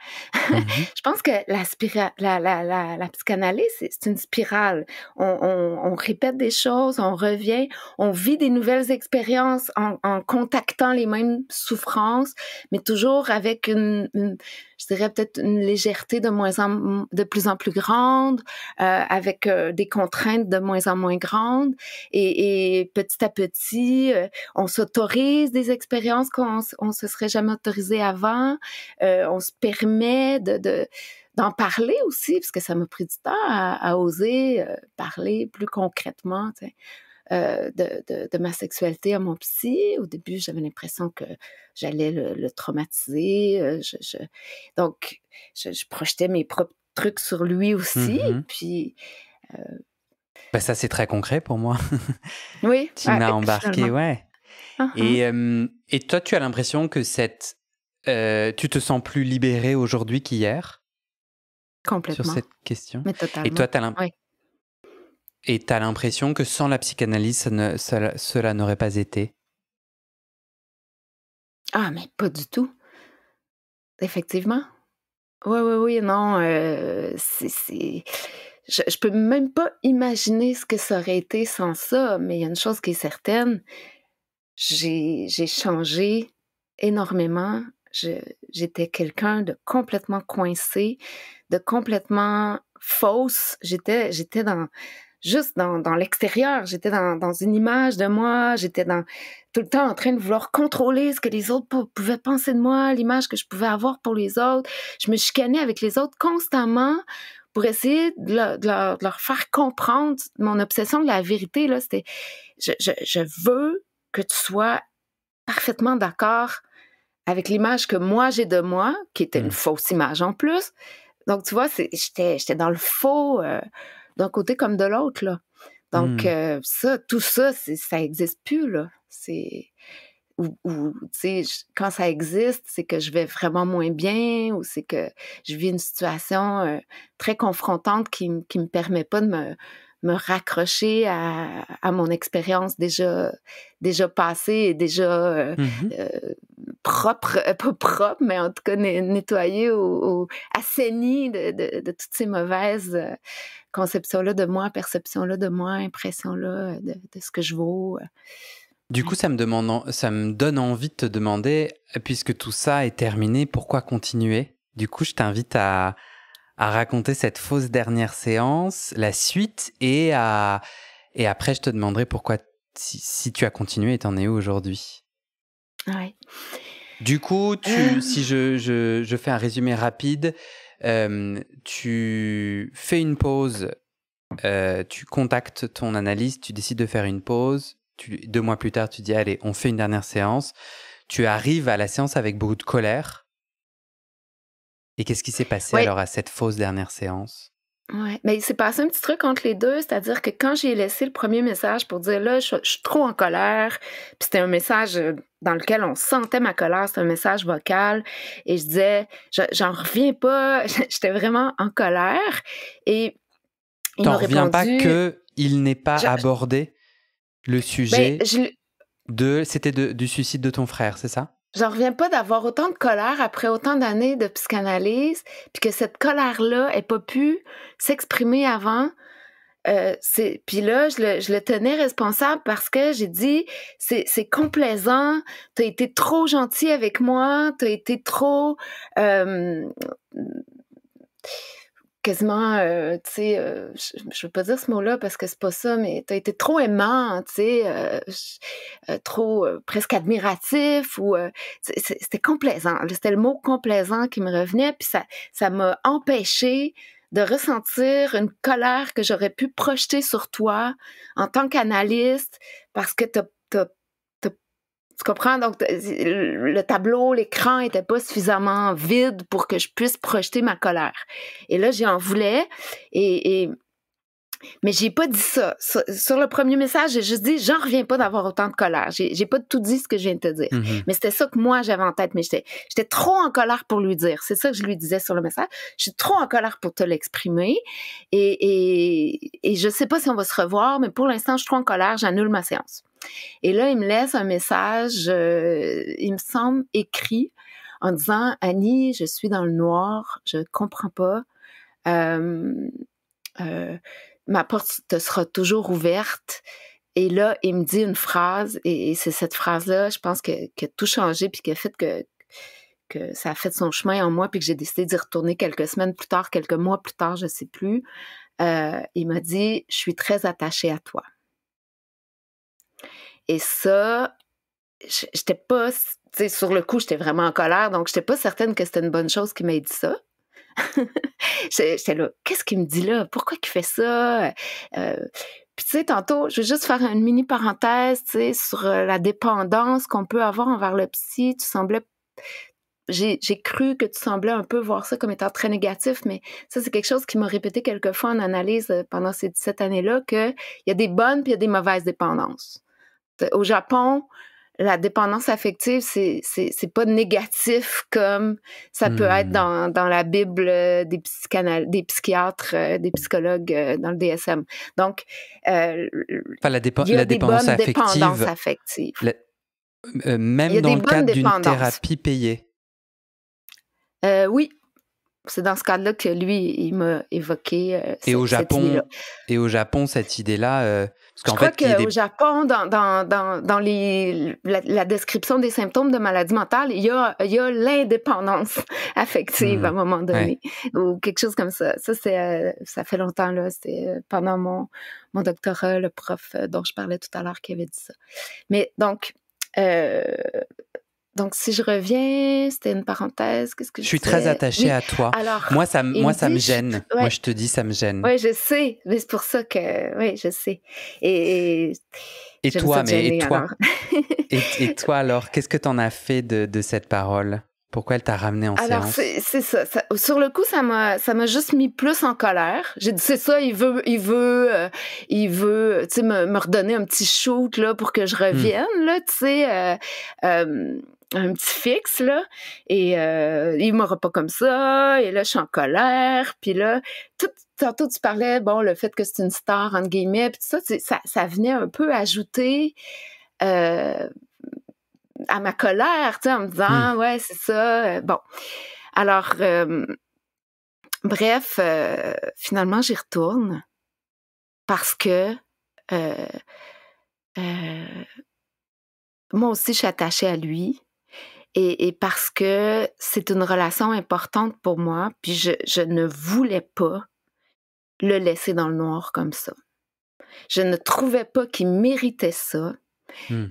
Mhm. Je pense que la psychanalyse, c'est une spirale. On répète des choses, on revient, on vit des nouvelles expériences en contactant les mêmes souffrances, mais toujours avec je dirais peut-être une légèreté de plus en plus grande, avec des contraintes de moins en moins grandes. Et petit à petit, on s'autorise des expériences qu'on se serait jamais autorisé avant. On se permet d'en parler aussi, parce que ça m'a pris du temps à oser parler plus concrètement, tu sais, de ma sexualité à mon psy. Au début, j'avais l'impression que j'allais le traumatiser. Donc, je projetais mes propres trucs sur lui aussi. Mhm. Puis, Bah ça, c'est très concret pour moi. oui, Tu m'as embarqué, finalement. ouais. Uh-huh. Et toi, tu as l'impression que tu te sens plus libéré aujourd'hui qu'hier sur Complètement, cette question? mais Et toi, totalement. Oui. t'as l'impression que sans la psychanalyse, cela n'aurait pas été? Ah, mais pas du tout. Effectivement. Oui, oui, oui, non, je peux même pas imaginer ce que ça aurait été sans ça, mais il y a une chose qui est certaine, j'ai changé énormément. J'étais quelqu'un de complètement coincé, de complètement fausse. J'étais dans l'extérieur. J'étais dans une image de moi. J'étais tout le temps en train de vouloir contrôler ce que les autres pouvaient penser de moi, l'image que je pouvais avoir pour les autres. Je me chicanais avec les autres constamment pour essayer de leur faire comprendre mon obsession de la vérité. Là, c'était, je veux que tu sois parfaitement d'accord avec l'image que moi j'ai de moi, qui était une Mmh. fausse image en plus, Donc, tu vois, j'étais dans le faux d'un côté comme de l'autre, là. Donc, tout ça, ça n'existe plus, là. Ou tu sais, quand ça existe, c'est que je vais vraiment moins bien ou c'est que je vis une situation très confrontante qui me permet pas de me raccrocher à mon expérience déjà passée et déjà propre, pas propre, mais en tout cas nettoyée ou assainie de toutes ces mauvaises conceptions-là de moi, perceptions-là de moi, impressions-là de ce que je vaux. Du coup, ça me donne envie de te demander, puisque tout ça est terminé, pourquoi continuer? Du coup, je t'invite à raconter cette fausse dernière séance, la suite, et après, je te demanderai pourquoi, si tu as continué et t'en es où aujourd'hui. Ouais. Du coup, si je fais un résumé rapide, tu fais une pause, tu contactes ton analyste, tu décides de faire une pause. 2 mois plus tard, tu dis, allez, on fait une dernière séance. Tu arrives à la séance avec beaucoup de colère. Et qu'est-ce qui s'est passé alors à cette fausse dernière séance? Ouais, mais il s'est passé un petit truc entre les deux, c'est-à-dire que quand j'ai laissé le premier message pour dire là, je suis trop en colère, puis c'était un message dans lequel on sentait ma colère, c'était un message vocal, et je disais, j'en reviens pas, j'étais vraiment en colère, et il m'a T'en reviens pas répondu... qu'il n'ait pas abordé le sujet c'était du suicide de ton frère, c'est ça? J'en reviens pas d'avoir autant de colère après autant d'années de psychanalyse, puis que cette colère-là ait pas pu s'exprimer avant. Puis là, je le tenais responsable parce que j'ai dit, c'est complaisant, t'as été trop gentil avec moi, t'as été trop... quasiment, tu sais, je veux pas dire ce mot-là parce que c'est pas ça, mais t'as été trop aimant, tu sais, trop presque admiratif ou c'était complaisant. C'était le mot complaisant qui me revenait, puis ça m'a empêché de ressentir une colère que j'aurais pu projeter sur toi en tant qu'analyste parce que tu comprends? Donc, le tableau, l'écran n'était pas suffisamment vide pour que je puisse projeter ma colère. Et là, j'en voulais. Mais j'ai pas dit ça. Sur le premier message, j'ai juste dit, j'en reviens pas d'avoir autant de colère. J'ai pas tout dit ce que je viens de te dire. Mm-hmm. Mais c'était ça que moi, j'avais en tête. Mais j'étais trop en colère pour lui dire. C'est ça que je lui disais sur le message. Je suis trop en colère pour te l'exprimer. Et je sais pas si on va se revoir, mais pour l'instant, je suis trop en colère. J'annule ma séance. Et là, il me laisse un message, il me semble écrit, en disant « Annie, je suis dans le noir, je comprends pas. Ma porte te sera toujours ouverte. » Et là, il me dit une phrase, et c'est cette phrase-là, je pense, qui a tout changé, puis qui a fait que ça a fait son chemin en moi, puis que j'ai décidé d'y retourner quelques semaines plus tard, quelques mois plus tard, je sais plus. Il m'a dit « Je suis très attachée à toi. » Et ça, j'étais pas, tu sais, sur le coup, j'étais vraiment en colère, donc j'étais pas certaine que c'était une bonne chose qu'il m'ait dit ça. J'étais là, qu'est-ce qu'il me dit là? Pourquoi il fait ça? Puis tu sais, tantôt, je veux juste faire une mini parenthèse, tu sais, sur la dépendance qu'on peut avoir envers le psy. J'ai cru que tu semblais un peu voir ça comme étant très négatif, mais ça, c'est quelque chose qui m'a répété quelques fois en analyse pendant ces 17 années-là, qu'il y a des bonnes puis il y a des mauvaises dépendances. Au Japon, la dépendance affective, c'est pas négatif comme ça peut être dans la Bible des psychiatres, des psychologues dans le DSM. Donc, la dépendance affective. Même dans le cadre d'une thérapie payée. Oui. C'est dans ce cadre-là que lui, il m'a évoqué cette idée-là. Et au Japon, cette idée-là... je crois qu'au Japon, dans la description des symptômes de maladie mentale, il y a l'indépendance affective à un moment donné, ou quelque chose comme ça. Ça fait longtemps, là. C'était pendant mon doctorat, le prof dont je parlais tout à l'heure qui avait dit ça. Mais donc, si je reviens, c'était une parenthèse. Qu'est-ce que je suis très attachée à toi. Alors, moi, ça me gêne. Moi, je te dis, ça me gêne. Oui, je sais. Mais c'est pour ça que... Oui, je sais. Et toi, et toi alors, qu'est-ce que t'en as fait de cette parole? Pourquoi elle t'a ramené en Alors, séance? c'est ça. Sur le coup, ça m'a juste mis plus en colère. J'ai dit, c'est ça, tu sais, me redonner un petit shoot, là, pour que je revienne, là, tu sais, un petit fixe, là. Et il m'aura pas comme ça. Et là, je suis en colère. Puis là, tantôt, tu parlais, bon, le fait que c'est une star, entre guillemets, puis tout ça, ça venait un peu ajouter... à ma colère, tu sais, en me disant, ouais, c'est ça. Bon. Alors, bref, finalement, j'y retourne parce que euh, euh, moi aussi, je suis attachée à lui et parce que c'est une relation importante pour moi, puis je ne voulais pas le laisser dans le noir comme ça. Je ne trouvais pas qu'il méritait ça.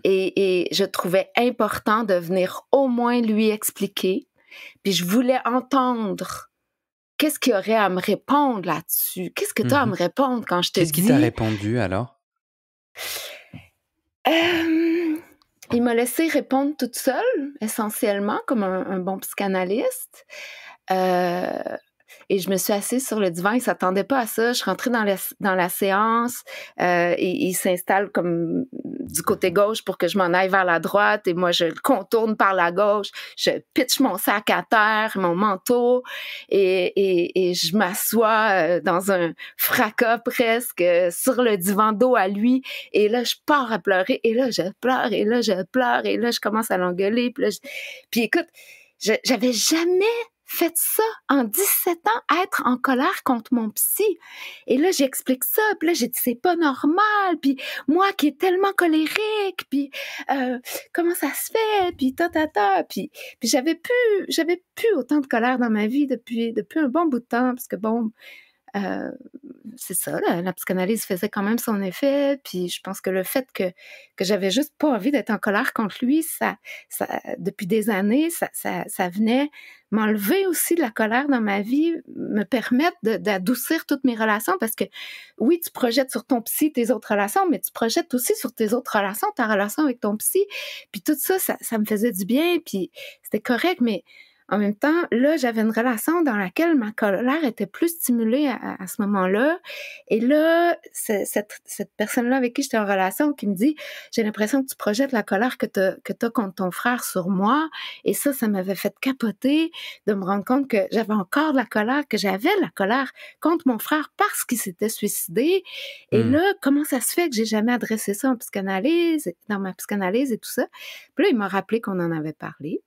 Et je trouvais important de venir au moins lui expliquer. Puis je voulais entendre qu'est-ce qu'il aurait à me répondre là-dessus. Qu'est-ce que tu as à me répondre quand je te dis... Qu'est-ce qu'il t'a répondu alors? Il m'a laissé répondre toute seule, essentiellement, comme un bon psychanalyste. Et je me suis assise sur le divan. Il s'attendait pas à ça. Je suis rentrée dans la séance. Et il s'installe comme du côté gauche pour que je m'en aille vers la droite. Et moi, je le contourne par la gauche. Je pitche mon sac à terre, mon manteau. Et je m'assois dans un fracas presque sur le divan dos à lui. Et là, je pars à pleurer. Et là, je pleure. Et là, je pleure. Et là, je commence à l'engueuler. Puis écoute, j'avais jamais fait ça en 17 ans, être en colère contre mon psy. Et là, j'explique ça, puis là, j'ai dit, c'est pas normal, puis moi qui est tellement colérique, puis comment ça se fait, puis puis j'avais plus autant de colère dans ma vie depuis un bon bout de temps, parce que bon, c'est ça, la psychanalyse faisait quand même son effet, puis je pense que le fait que j'avais juste pas envie d'être en colère contre lui, ça depuis des années, ça venait m'enlever aussi de la colère dans ma vie, me permettre d'adoucir toutes mes relations, parce que oui, tu projettes sur ton psy tes autres relations, mais tu projettes aussi sur tes autres relations, ta relation avec ton psy, puis tout ça, ça me faisait du bien, puis c'était correct, mais en même temps, là, j'avais une relation dans laquelle ma colère était plus stimulée à ce moment-là. Et là, cette personne-là avec qui j'étais en relation qui me dit « J'ai l'impression que tu projettes la colère que t'as contre ton frère sur moi. » Et ça m'avait fait capoter de me rendre compte que j'avais encore de la colère, que j'avais de la colère contre mon frère parce qu'il s'était suicidé. Et là, comment ça se fait que j'ai jamais adressé ça en psychanalyse, dans ma psychanalyse et tout ça? Puis là, il m'a rappelé qu'on en avait parlé.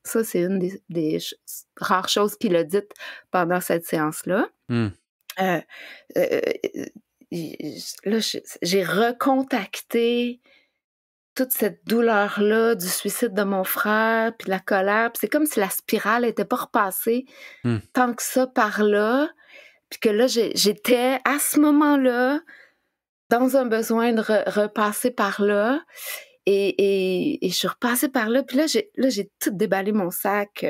Ça, c'est une des rares choses qu'il a dites pendant cette séance-là. Là, j'ai recontacté toute cette douleur-là du suicide de mon frère, puis de la colère. Puis c'est comme si la spirale n'était pas repassée tant que ça par là. Puis que là, j'étais à ce moment-là dans un besoin de repasser par là. Et je suis repassée par là, puis là, j'ai tout déballé mon sac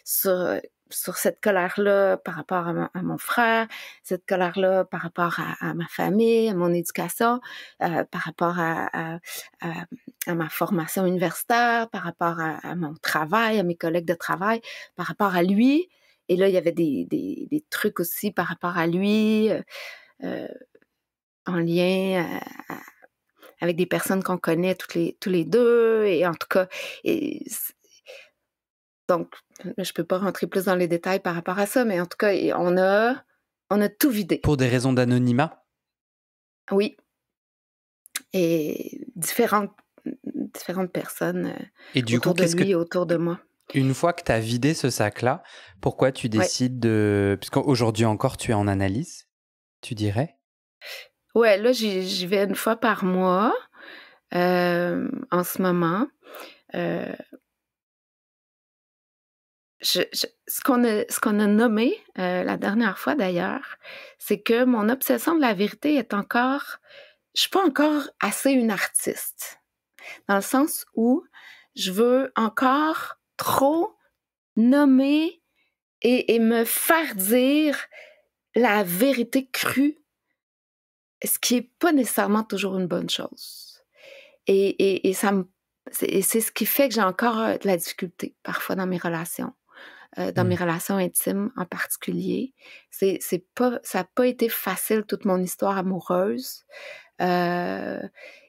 sur cette colère-là par rapport à mon frère, cette colère-là par rapport à ma famille, à mon éducation, par rapport à ma formation universitaire, par rapport à mon travail, à mes collègues de travail, par rapport à lui. Et là, il y avait des trucs aussi par rapport à lui, en lien avec des personnes qu'on connaît tous les deux, et en tout cas, donc, je peux pas rentrer plus dans les détails par rapport à ça, mais en tout cas, on a tout vidé. Pour des raisons d'anonymat? Oui. Et différentes personnes et du autour coup, de lui et autour de moi. Une fois que tu as vidé ce sac-là, pourquoi tu décides de... Puisqu'aujourd'hui encore, tu es en analyse, tu dirais? Ouais, là, j'y vais une fois par mois en ce moment. Ce qu'on a nommé la dernière fois d'ailleurs, c'est que mon obsession de la vérité est encore... Je suis pas encore assez une artiste, dans le sens où je veux encore trop nommer et me faire dire la vérité crue, ce qui est pas nécessairement toujours une bonne chose. Et c'est ce qui fait que j'ai encore de la difficulté parfois dans mes relations. dans mes relations intimes en particulier. Ça n'a pas été facile toute mon histoire amoureuse.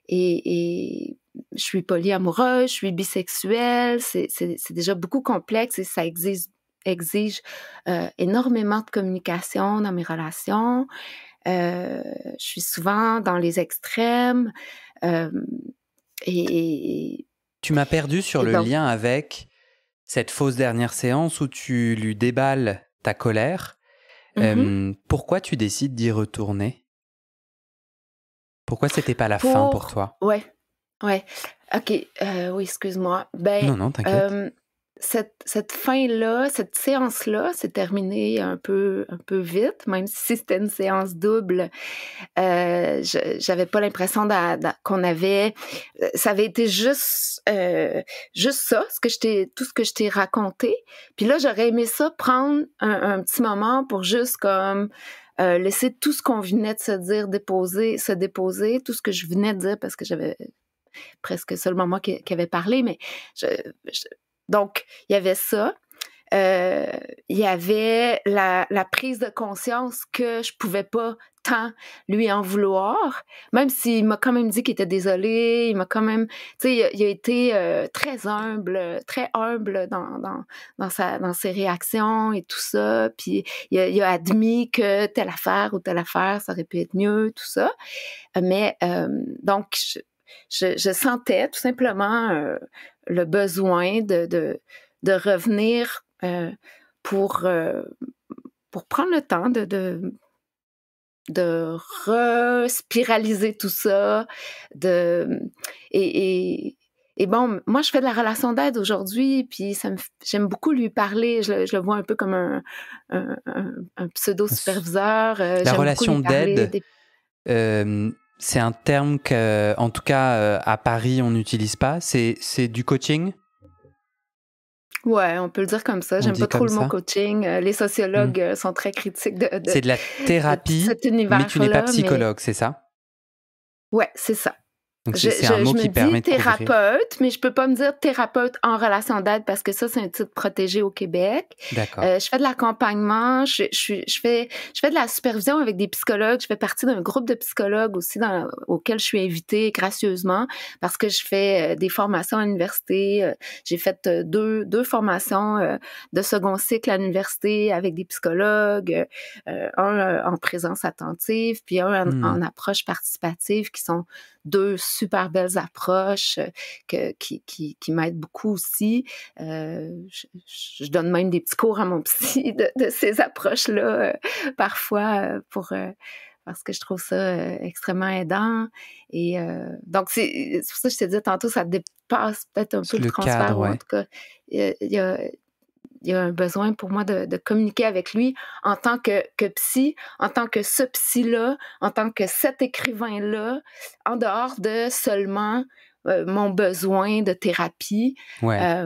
Et je suis polyamoureuse, je suis bisexuelle, c'est déjà beaucoup complexe et ça exige énormément de communication dans mes relations. Je suis souvent dans les extrêmes. Et Tu m'as perdu sur le donc, lien avec cette fausse dernière séance où tu lui déballes ta colère. Pourquoi tu décides d'y retourner? Pourquoi c'était pas la fin pour toi? Ouais. OK, oui, excuse-moi. Non, t'inquiète. Cette fin-là, cette séance-là s'est terminée un peu vite, même si c'était une séance double. J'avais pas l'impression qu'on avait... Ça avait été juste ça, tout ce que je t'ai raconté. Puis là, j'aurais aimé ça prendre un petit moment pour juste comme... laisser tout ce qu'on venait de se dire se déposer, tout ce que je venais de dire, parce que j'avais presque seulement moi qui avait parlé, mais donc, il y avait ça. Il y avait la prise de conscience que je pouvais pas tant lui en vouloir, même s'il m'a quand même dit qu'il était désolé, il m'a quand même, tu sais, il a été très humble dans ses réactions et tout ça, puis il a admis que telle affaire ou telle affaire, ça aurait pu être mieux, tout ça. Mais donc, je sentais tout simplement le besoin de revenir pour prendre le temps de respiraliser tout ça. Et bon, moi, je fais de la relation d'aide aujourd'hui, puis j'aime beaucoup lui parler. Je le vois un peu comme un pseudo-superviseur. La relation d'aide, c'est un terme qu'en tout cas à Paris, on n'utilise pas. C'est du coaching? Ouais, on peut le dire comme ça. J'aime pas trop le mot coaching. Les sociologues sont très critiques c'est de la thérapie, cet univers-là. Mais tu n'es pas psychologue, c'est ça? Ouais, c'est ça. Donc c'est un mot qui permet de thérapeute, mais je peux pas me dire thérapeute en relation d'aide parce que ça, c'est un titre protégé au Québec. D'accord. Je fais de l'accompagnement, je fais de la supervision avec des psychologues. Je fais partie d'un groupe de psychologues aussi auquel je suis invitée gracieusement parce que je fais des formations à l'université. J'ai fait deux formations de second cycle à l'université avec des psychologues, un en présence attentive, puis un en approche participative, qui sont deux super belles approches qui m'aident beaucoup aussi. Je donne même des petits cours à mon psy de ces approches-là parfois parce que je trouve ça extrêmement aidant. Et donc, c'est pour ça que je te dis tantôt, ça dépasse peut-être un peu le transfert. Cadre, ou en tout cas, il y a un besoin pour moi de communiquer avec lui en tant que psy, en tant que ce psy-là, en tant que cet écrivain-là, en dehors de seulement mon besoin de thérapie. Ouais.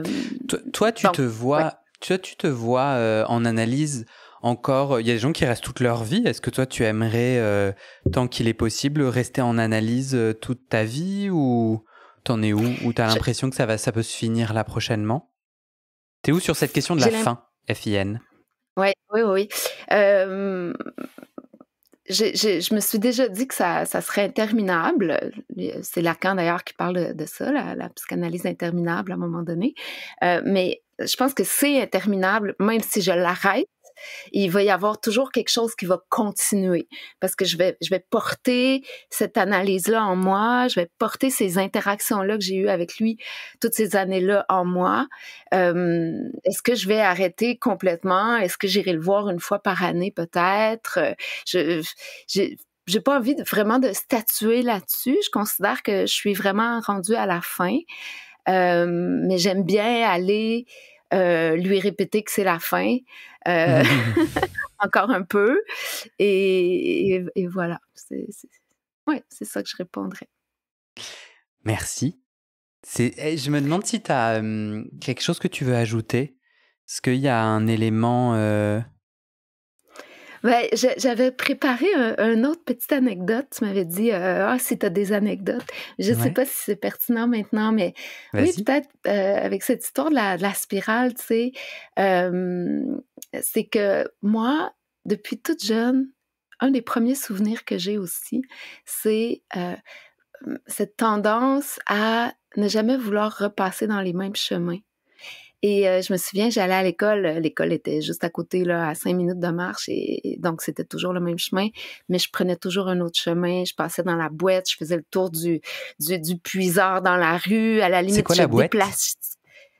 Toi, tu te vois en analyse encore. Il y a des gens qui restent toute leur vie. Est-ce que toi, tu aimerais, tant qu'il est possible, rester en analyse toute ta vie, ou t'en es où? Ou t'as l'impression que ça peut se finir là prochainement? T'es où sur cette question de la fin, FIN? Oui. Je me suis déjà dit que ça serait interminable. C'est Lacan, d'ailleurs, qui parle de ça, la psychanalyse interminable à un moment donné. Mais je pense que c'est interminable, même si je l'arrête. Il va y avoir toujours quelque chose qui va continuer parce que je vais porter cette analyse-là en moi, je vais porter ces interactions-là que j'ai eues avec lui toutes ces années-là en moi. Est-ce que je vais arrêter complètement? Est-ce que j'irai le voir une fois par année peut-être? J'ai pas envie vraiment de statuer là-dessus. Je considère que je suis vraiment rendue à la fin. Mais j'aime bien aller lui répéter que c'est la fin encore un peu et voilà, c'est ça que je répondrais. Merci. Je me demande si tu as quelque chose que tu veux ajouter. Est-ce qu'il y a un élément Ben, j'avais préparé une autre petite anecdote. Tu m'avais dit, si tu as des anecdotes. Je ne sais Ouais, pas si c'est pertinent maintenant, mais oui, vas-y. peut-être avec cette histoire de la spirale, tu sais, c'est que moi, depuis toute jeune, un des premiers souvenirs que j'ai aussi, c'est cette tendance à ne jamais vouloir repasser dans les mêmes chemins. Et je me souviens, j'allais à l'école. L'école était juste à côté, là, à 5 minutes de marche. Et donc, c'était toujours le même chemin. Mais je prenais toujours un autre chemin. Je passais dans la boîte. Je faisais le tour du puiseur dans la rue. À la C'est limite, quoi je la boîte? déplace.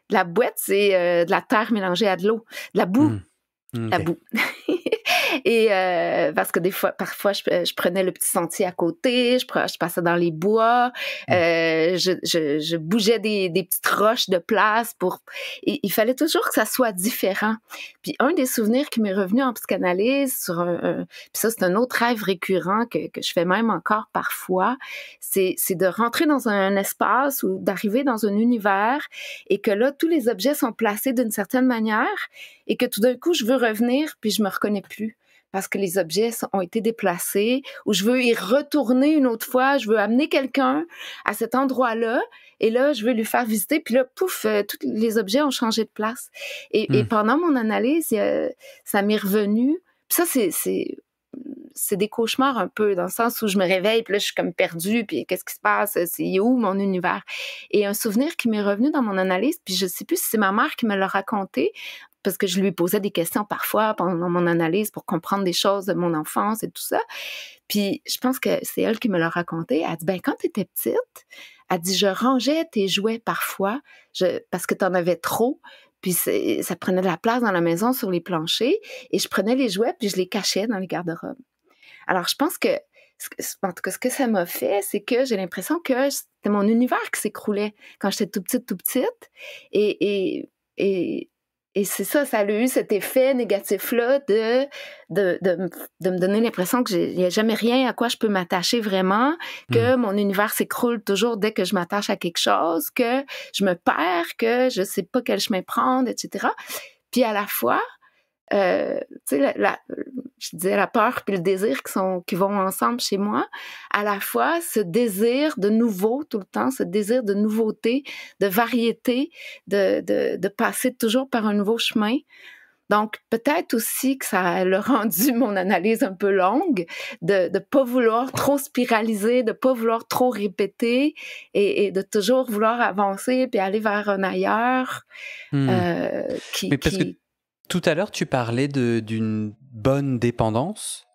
La boîte, c'est de la terre mélangée à de l'eau. De la boue. Hmm, La ok. boue. Et parce que parfois, je prenais le petit sentier à côté, je passais dans les bois, Hmm, je bougeais des petites roches de place pour... il fallait toujours que ça soit différent. Puis un des souvenirs qui m'est revenu en psychanalyse, puis ça, c'est un autre rêve récurrent que je fais même encore parfois, c'est de rentrer dans un espace ou d'arriver dans un univers et que là, tous les objets sont placés d'une certaine manière et que tout d'un coup, je veux revenir puis je me reconnais plus parce que les objets ont été déplacés ou je veux y retourner une autre fois, je veux amener quelqu'un à cet endroit-là et là, je veux lui faire visiter puis là, pouf, tous les objets ont changé de place. Et hmm. pendant mon analyse, ça m'est revenu. Puis ça, c'est des cauchemars un peu, dans le sens où je me réveille, puis là, je suis comme perdue, puis qu'est-ce qui se passe? C'est où mon univers? Et un souvenir qui m'est revenu dans mon analyse, puis je sais plus si c'est ma mère qui me l'a raconté, parce que je lui posais des questions parfois pendant mon analyse pour comprendre des choses de mon enfance et tout ça. Puis je pense que c'est elle qui me l'a raconté. Elle dit, ben quand tu étais petite, elle dit, je rangeais tes jouets parfois parce que tu en avais trop. Puis ça prenait de la place dans la maison sur les planchers. Et je prenais les jouets puis je les cachais dans les garde-robes. Alors, je pense que, en tout cas, ce que ça m'a fait, c'est que j'ai l'impression que c'était mon univers qui s'écroulait quand j'étais tout petite. Et, et, et, et c'est ça, ça a eu cet effet négatif-là de me donner l'impression qu'il n'y a jamais rien à quoi je peux m'attacher vraiment, Hmm. que mon univers s'écroule toujours dès que je m'attache à quelque chose, que je me perds, que je ne sais pas quel chemin prendre, etc. Puis à la fois, tu sais, je disais la peur puis le désir qui vont ensemble chez moi, à la fois ce désir de nouveau tout le temps, ce désir de nouveauté, de variété, de passer toujours par un nouveau chemin. Donc, peut-être aussi que ça a rendu mon analyse un peu longue, de ne pas vouloir trop spiraliser, de ne pas vouloir trop répéter et de toujours vouloir avancer puis aller vers un ailleurs Hmm. Mais parce que qui... tout à l'heure, tu parlais d'une bonne dépendance.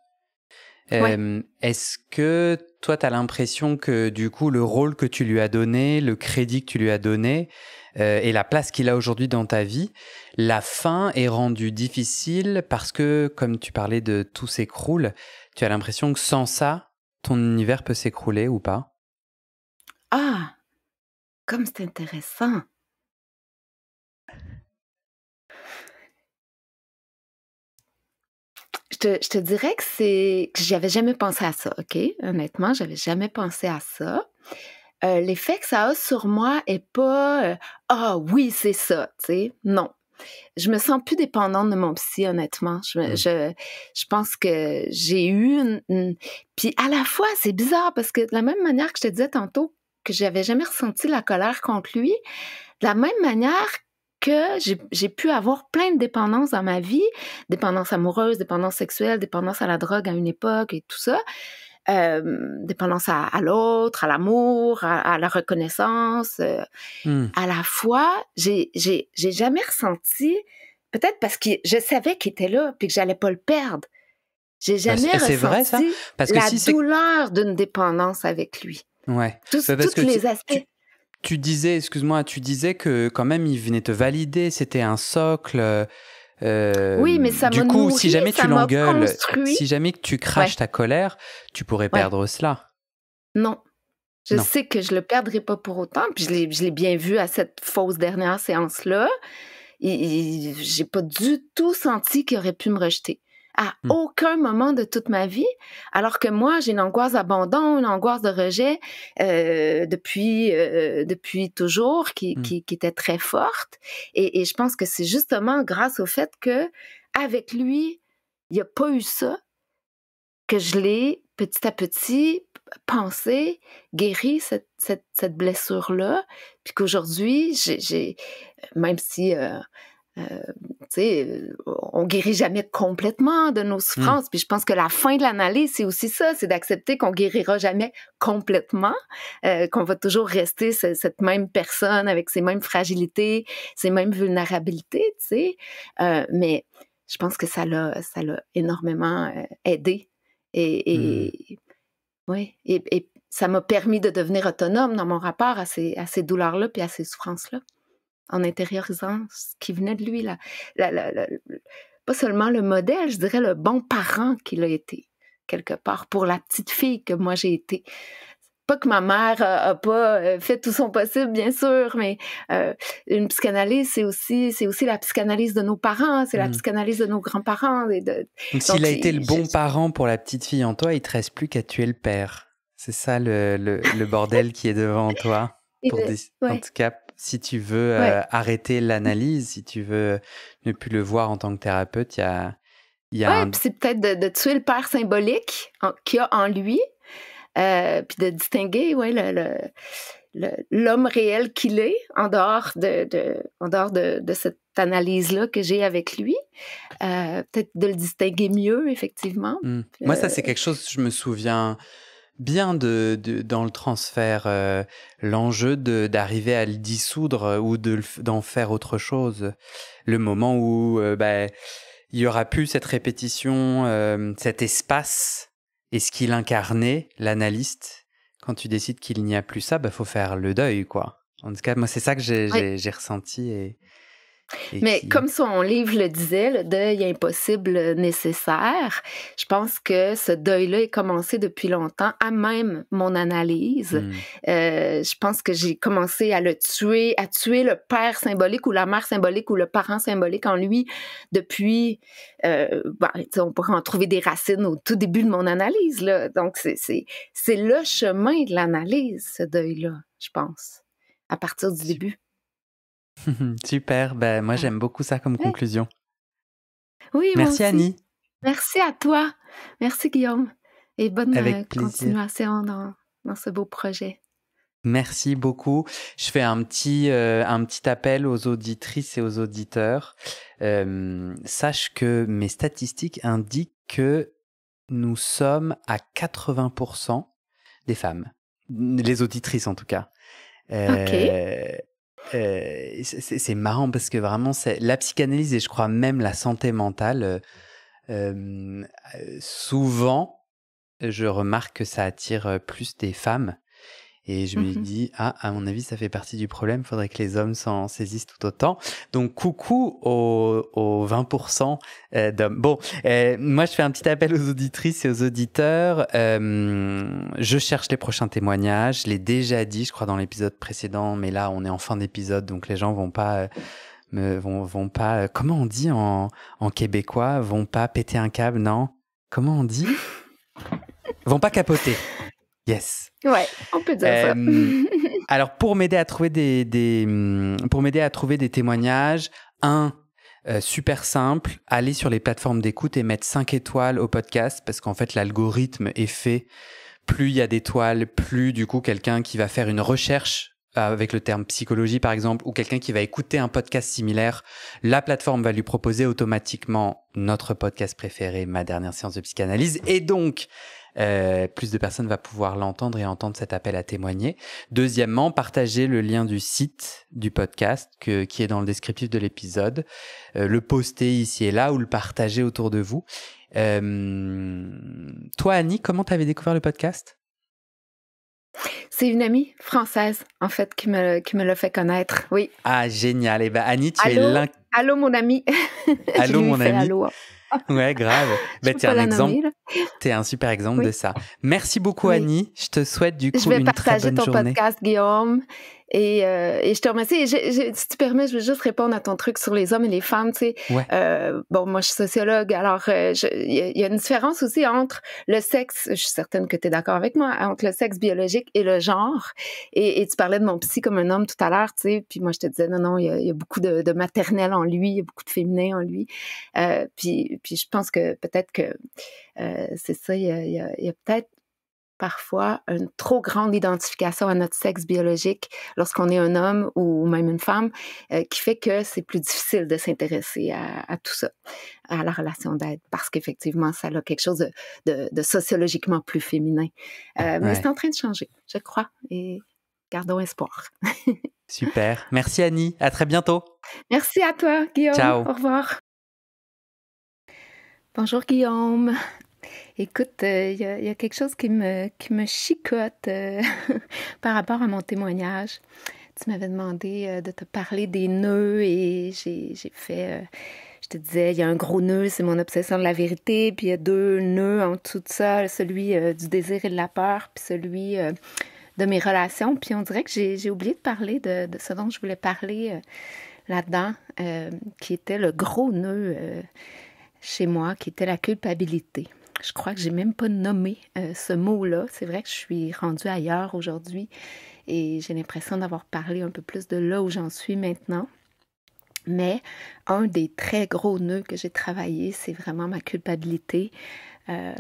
Ouais. Est-ce que toi, tu as l'impression que du coup, le rôle que tu lui as donné, le crédit que tu lui as donné et la place qu'il a aujourd'hui dans ta vie, la fin est rendue difficile parce que, comme tu parlais de tout s'écroule, tu as l'impression que sans ça, ton univers peut s'écrouler ou pas? Ah! Comme c'est intéressant. Je te dirais que j'avais jamais pensé à ça, OK? Honnêtement, j'avais jamais pensé à ça. L'effet que ça a sur moi est pas, «Ah oui, c'est ça», tu sais? Non. Je me sens plus dépendante de mon psy, honnêtement. Mmh. Je pense que j'ai eu puis à la fois, c'est bizarre parce que de la même manière que je te disais tantôt que j'avais jamais ressenti la colère contre lui, de la même manière que j'ai pu avoir plein de dépendances dans ma vie, dépendance amoureuse, dépendance sexuelle, dépendance à la drogue à une époque et tout ça, dépendance à l'autre, à l'amour, à la reconnaissance. Mmh. À la fois, j'ai jamais ressenti, peut-être parce que je savais qu'il était là puis que j'allais pas le perdre. J'ai Bah, jamais c'est vrai ça? ressenti Parce que la si c'est douleur d'une dépendance avec lui. ouais, Tous bah, parce tous que les aspects. tu disais, excuse-moi, tu disais que quand même il venait te valider, c'était un socle. Oui, mais ça m'a Du coup, si nourri, jamais tu ça m'a l'engueules, construit. si jamais que tu craches Ouais, ta colère, tu pourrais ouais. perdre cela. Non. Je Non. sais que je le perdrai pas pour autant, puis je l'ai bien vu à cette fausse dernière séance-là. J'ai pas du tout senti qu'il aurait pu me rejeter. À Mmh. aucun moment de toute ma vie, alors que moi, j'ai une angoisse d'abandon, une angoisse de rejet depuis toujours Mmh. qui était très forte. Et je pense que c'est justement grâce au fait que avec lui, il n'y a pas eu ça, que je l'ai petit à petit pensé, guéri cette blessure-là, puis qu'aujourd'hui, même si, tu sais, on guérit jamais complètement de nos souffrances, puis je pense que la fin de l'analyse, c'est aussi ça, c'est d'accepter qu'on guérira jamais complètement, qu'on va toujours rester cette même personne avec ses mêmes fragilités, ses mêmes vulnérabilités, tu sais, mais je pense que ça l'a énormément aidé. Et ça m'a permis de devenir autonome dans mon rapport à ces douleurs-là puis à ces souffrances-là, en intériorisant ce qui venait de lui. Pas seulement le modèle, je dirais le bon parent qu'il a été, quelque part, pour la petite fille que moi j'ai été. Pas que ma mère a pas fait tout son possible, bien sûr, mais une psychanalyse, c'est aussi la psychanalyse de nos parents, c'est la psychanalyse de nos grands-parents. Donc, s'il a été le bon parent pour la petite fille en toi, il te reste plus qu'à tuer le père. C'est ça le bordel qui est devant toi. En tout cas, si tu veux arrêter l'analyse, si tu veux ne plus le voir en tant que thérapeute, il y a puis c'est peut-être de tuer le père symbolique qu'il y a en lui, puis de distinguer l'homme réel qu'il est en dehors de cette analyse-là que j'ai avec lui. Peut-être de le distinguer mieux, effectivement. Moi, ça, c'est quelque chose, je me souviens bien dans le transfert, l'enjeu d'arriver à le dissoudre ou d'en faire autre chose. Le moment où il y aura plus cette répétition, cet espace, et ce qu'il incarnait, l'analyste, quand tu décides qu'il n'y a plus ça, faut faire le deuil, quoi. En tout cas, moi, c'est ça que j'ai ressenti. Mais comme son livre le disait, le deuil impossible nécessaire, je pense que ce deuil-là est commencé depuis longtemps, à même mon analyse. Je pense que j'ai commencé à tuer le père symbolique ou la mère symbolique ou le parent symbolique en lui depuis, on pourrait en trouver des racines au tout début de mon analyse, là. Donc, c'est le chemin de l'analyse, ce deuil-là, je pense, à partir du début. Super, moi j'aime beaucoup ça comme conclusion. Oui, merci Annie. Merci à toi. Merci Guillaume. Et bonne continuation dans ce beau projet. Merci beaucoup. Je fais un petit appel aux auditrices et aux auditeurs. Sache que mes statistiques indiquent que nous sommes à 80% des femmes. Les auditrices en tout cas. OK. C'est marrant parce que vraiment c'est la psychanalyse et je crois même la santé mentale souvent je remarque que ça attire plus des femmes et je me dis à mon avis ça fait partie du problème, faudrait que les hommes s'en saisissent tout autant. Donc coucou aux 20% d'hommes. Bon, moi je fais un petit appel aux auditrices et aux auditeurs. Je cherche les prochains témoignages. Je l'ai déjà dit, je crois dans l'épisode précédent, mais là on est en fin d'épisode, donc les gens vont pas comment on dit en québécois, vont pas péter un câble, non? Comment on dit? Vont pas capoter. Yes. Ouais, on peut dire ça. Alors, pour m'aider à trouver des témoignages, super simple, aller sur les plateformes d'écoute et mettre 5 étoiles au podcast parce qu'en fait, l'algorithme est fait. Plus il y a d'étoiles, plus du coup, quelqu'un qui va faire une recherche avec le terme psychologie par exemple, ou quelqu'un qui va écouter un podcast similaire, la plateforme va lui proposer automatiquement notre podcast préféré, Ma dernière séance de psychanalyse, et donc plus de personnes vont pouvoir l'entendre et entendre cet appel à témoigner. Deuxièmement, partagez le lien du site du podcast qui est dans le descriptif de l'épisode, le poster ici et là ou le partager autour de vous. Toi Annie, comment t'avais découvert le podcast ? C'est une amie française, en fait, qui me l'a fait connaître, oui. Ah, génial. Et Annie, tu es Allô, mon ami. Allô, mon ami. Allô. Ouais, grave. T'es un exemple. T'es un super exemple de ça. Merci beaucoup, Annie. Je te souhaite du coup une très bonne journée. Je vais partager ton podcast, Guillaume. Et je te remercie. Si tu permets, je veux juste répondre à ton truc sur les hommes et les femmes. Tu sais. Ouais. Moi, je suis sociologue. Alors, il y a une différence aussi entre le sexe, je suis certaine que tu es d'accord avec moi, entre le sexe biologique et le genre. Et tu parlais de mon psy comme un homme tout à l'heure, tu sais. Puis moi, je te disais, non, il y a beaucoup de maternel en lui, il y a beaucoup de féminin en lui. Puis puis je pense que peut-être que c'est ça, il y a peut-être parfois une trop grande identification à notre sexe biologique lorsqu'on est un homme ou même une femme, qui fait que c'est plus difficile de s'intéresser à tout ça, à la relation d'aide, parce qu'effectivement, ça a quelque chose de sociologiquement plus féminin. Mais c'est en train de changer, je crois, et gardons espoir. Super. Merci Annie. À très bientôt. Merci à toi, Guillaume. Ciao. Au revoir. Bonjour, Guillaume. Écoute, il y a quelque chose qui me chicote par rapport à mon témoignage. Tu m'avais demandé de te parler des nœuds et j'ai fait... je te disais, il y a un gros nœud, c'est mon obsession de la vérité, puis il y a 2 nœuds en dessous de ça, celui du désir et de la peur, puis celui de mes relations. Puis on dirait que j'ai oublié de parler de ce dont je voulais parler là-dedans, qui était le gros nœud chez moi, qui était la culpabilité. Je crois que j'ai même pas nommé ce mot-là. C'est vrai que je suis rendue ailleurs aujourd'hui et j'ai l'impression d'avoir parlé un peu plus de là où j'en suis maintenant. Mais un des très gros nœuds que j'ai travaillé, c'est vraiment ma culpabilité,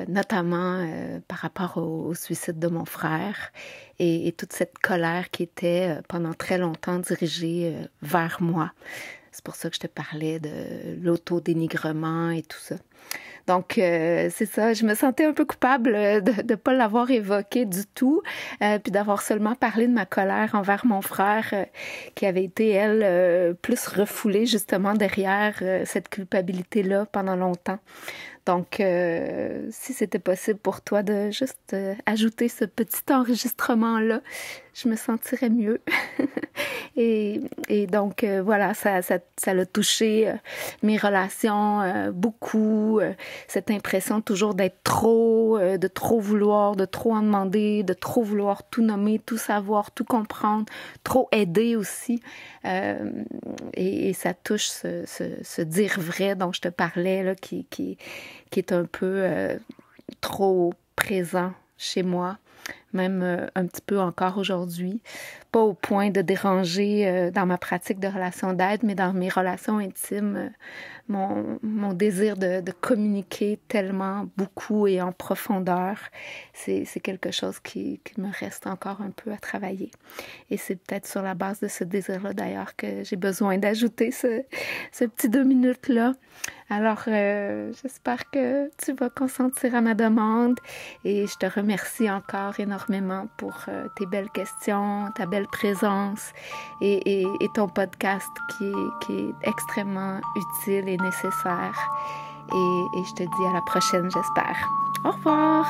notamment par rapport au suicide de mon frère et toute cette colère qui était pendant très longtemps dirigée vers moi. C'est pour ça que je te parlais de l'autodénigrement et tout ça. Donc, c'est ça, je me sentais un peu coupable de ne pas l'avoir évoqué du tout, puis d'avoir seulement parlé de ma colère envers mon frère, qui avait été, elle, plus refoulée justement derrière cette culpabilité-là pendant longtemps. Donc, si c'était possible pour toi de juste ajouter ce petit enregistrement-là, je me sentirais mieux. et donc, voilà, ça l'a touché mes relations beaucoup. Cette impression toujours d'être trop, de trop vouloir, de trop en demander, de trop vouloir tout nommer, tout savoir, tout comprendre, trop aider aussi. Et ça touche ce dire vrai dont je te parlais, là, qui est un peu trop présent chez moi, même un petit peu encore aujourd'hui. Pas au point de déranger dans ma pratique de relation d'aide, mais dans mes relations intimes, mon désir de communiquer tellement, beaucoup et en profondeur, c'est quelque chose qui me reste encore un peu à travailler. Et c'est peut-être sur la base de ce désir-là, d'ailleurs, que j'ai besoin d'ajouter ce petit 2 minutes-là. Alors, j'espère que tu vas consentir à ma demande et je te remercie encore énormément pour tes belles questions, ta belle présence et ton podcast qui est extrêmement utile et nécessaire. Et je te dis à la prochaine, j'espère. Au revoir!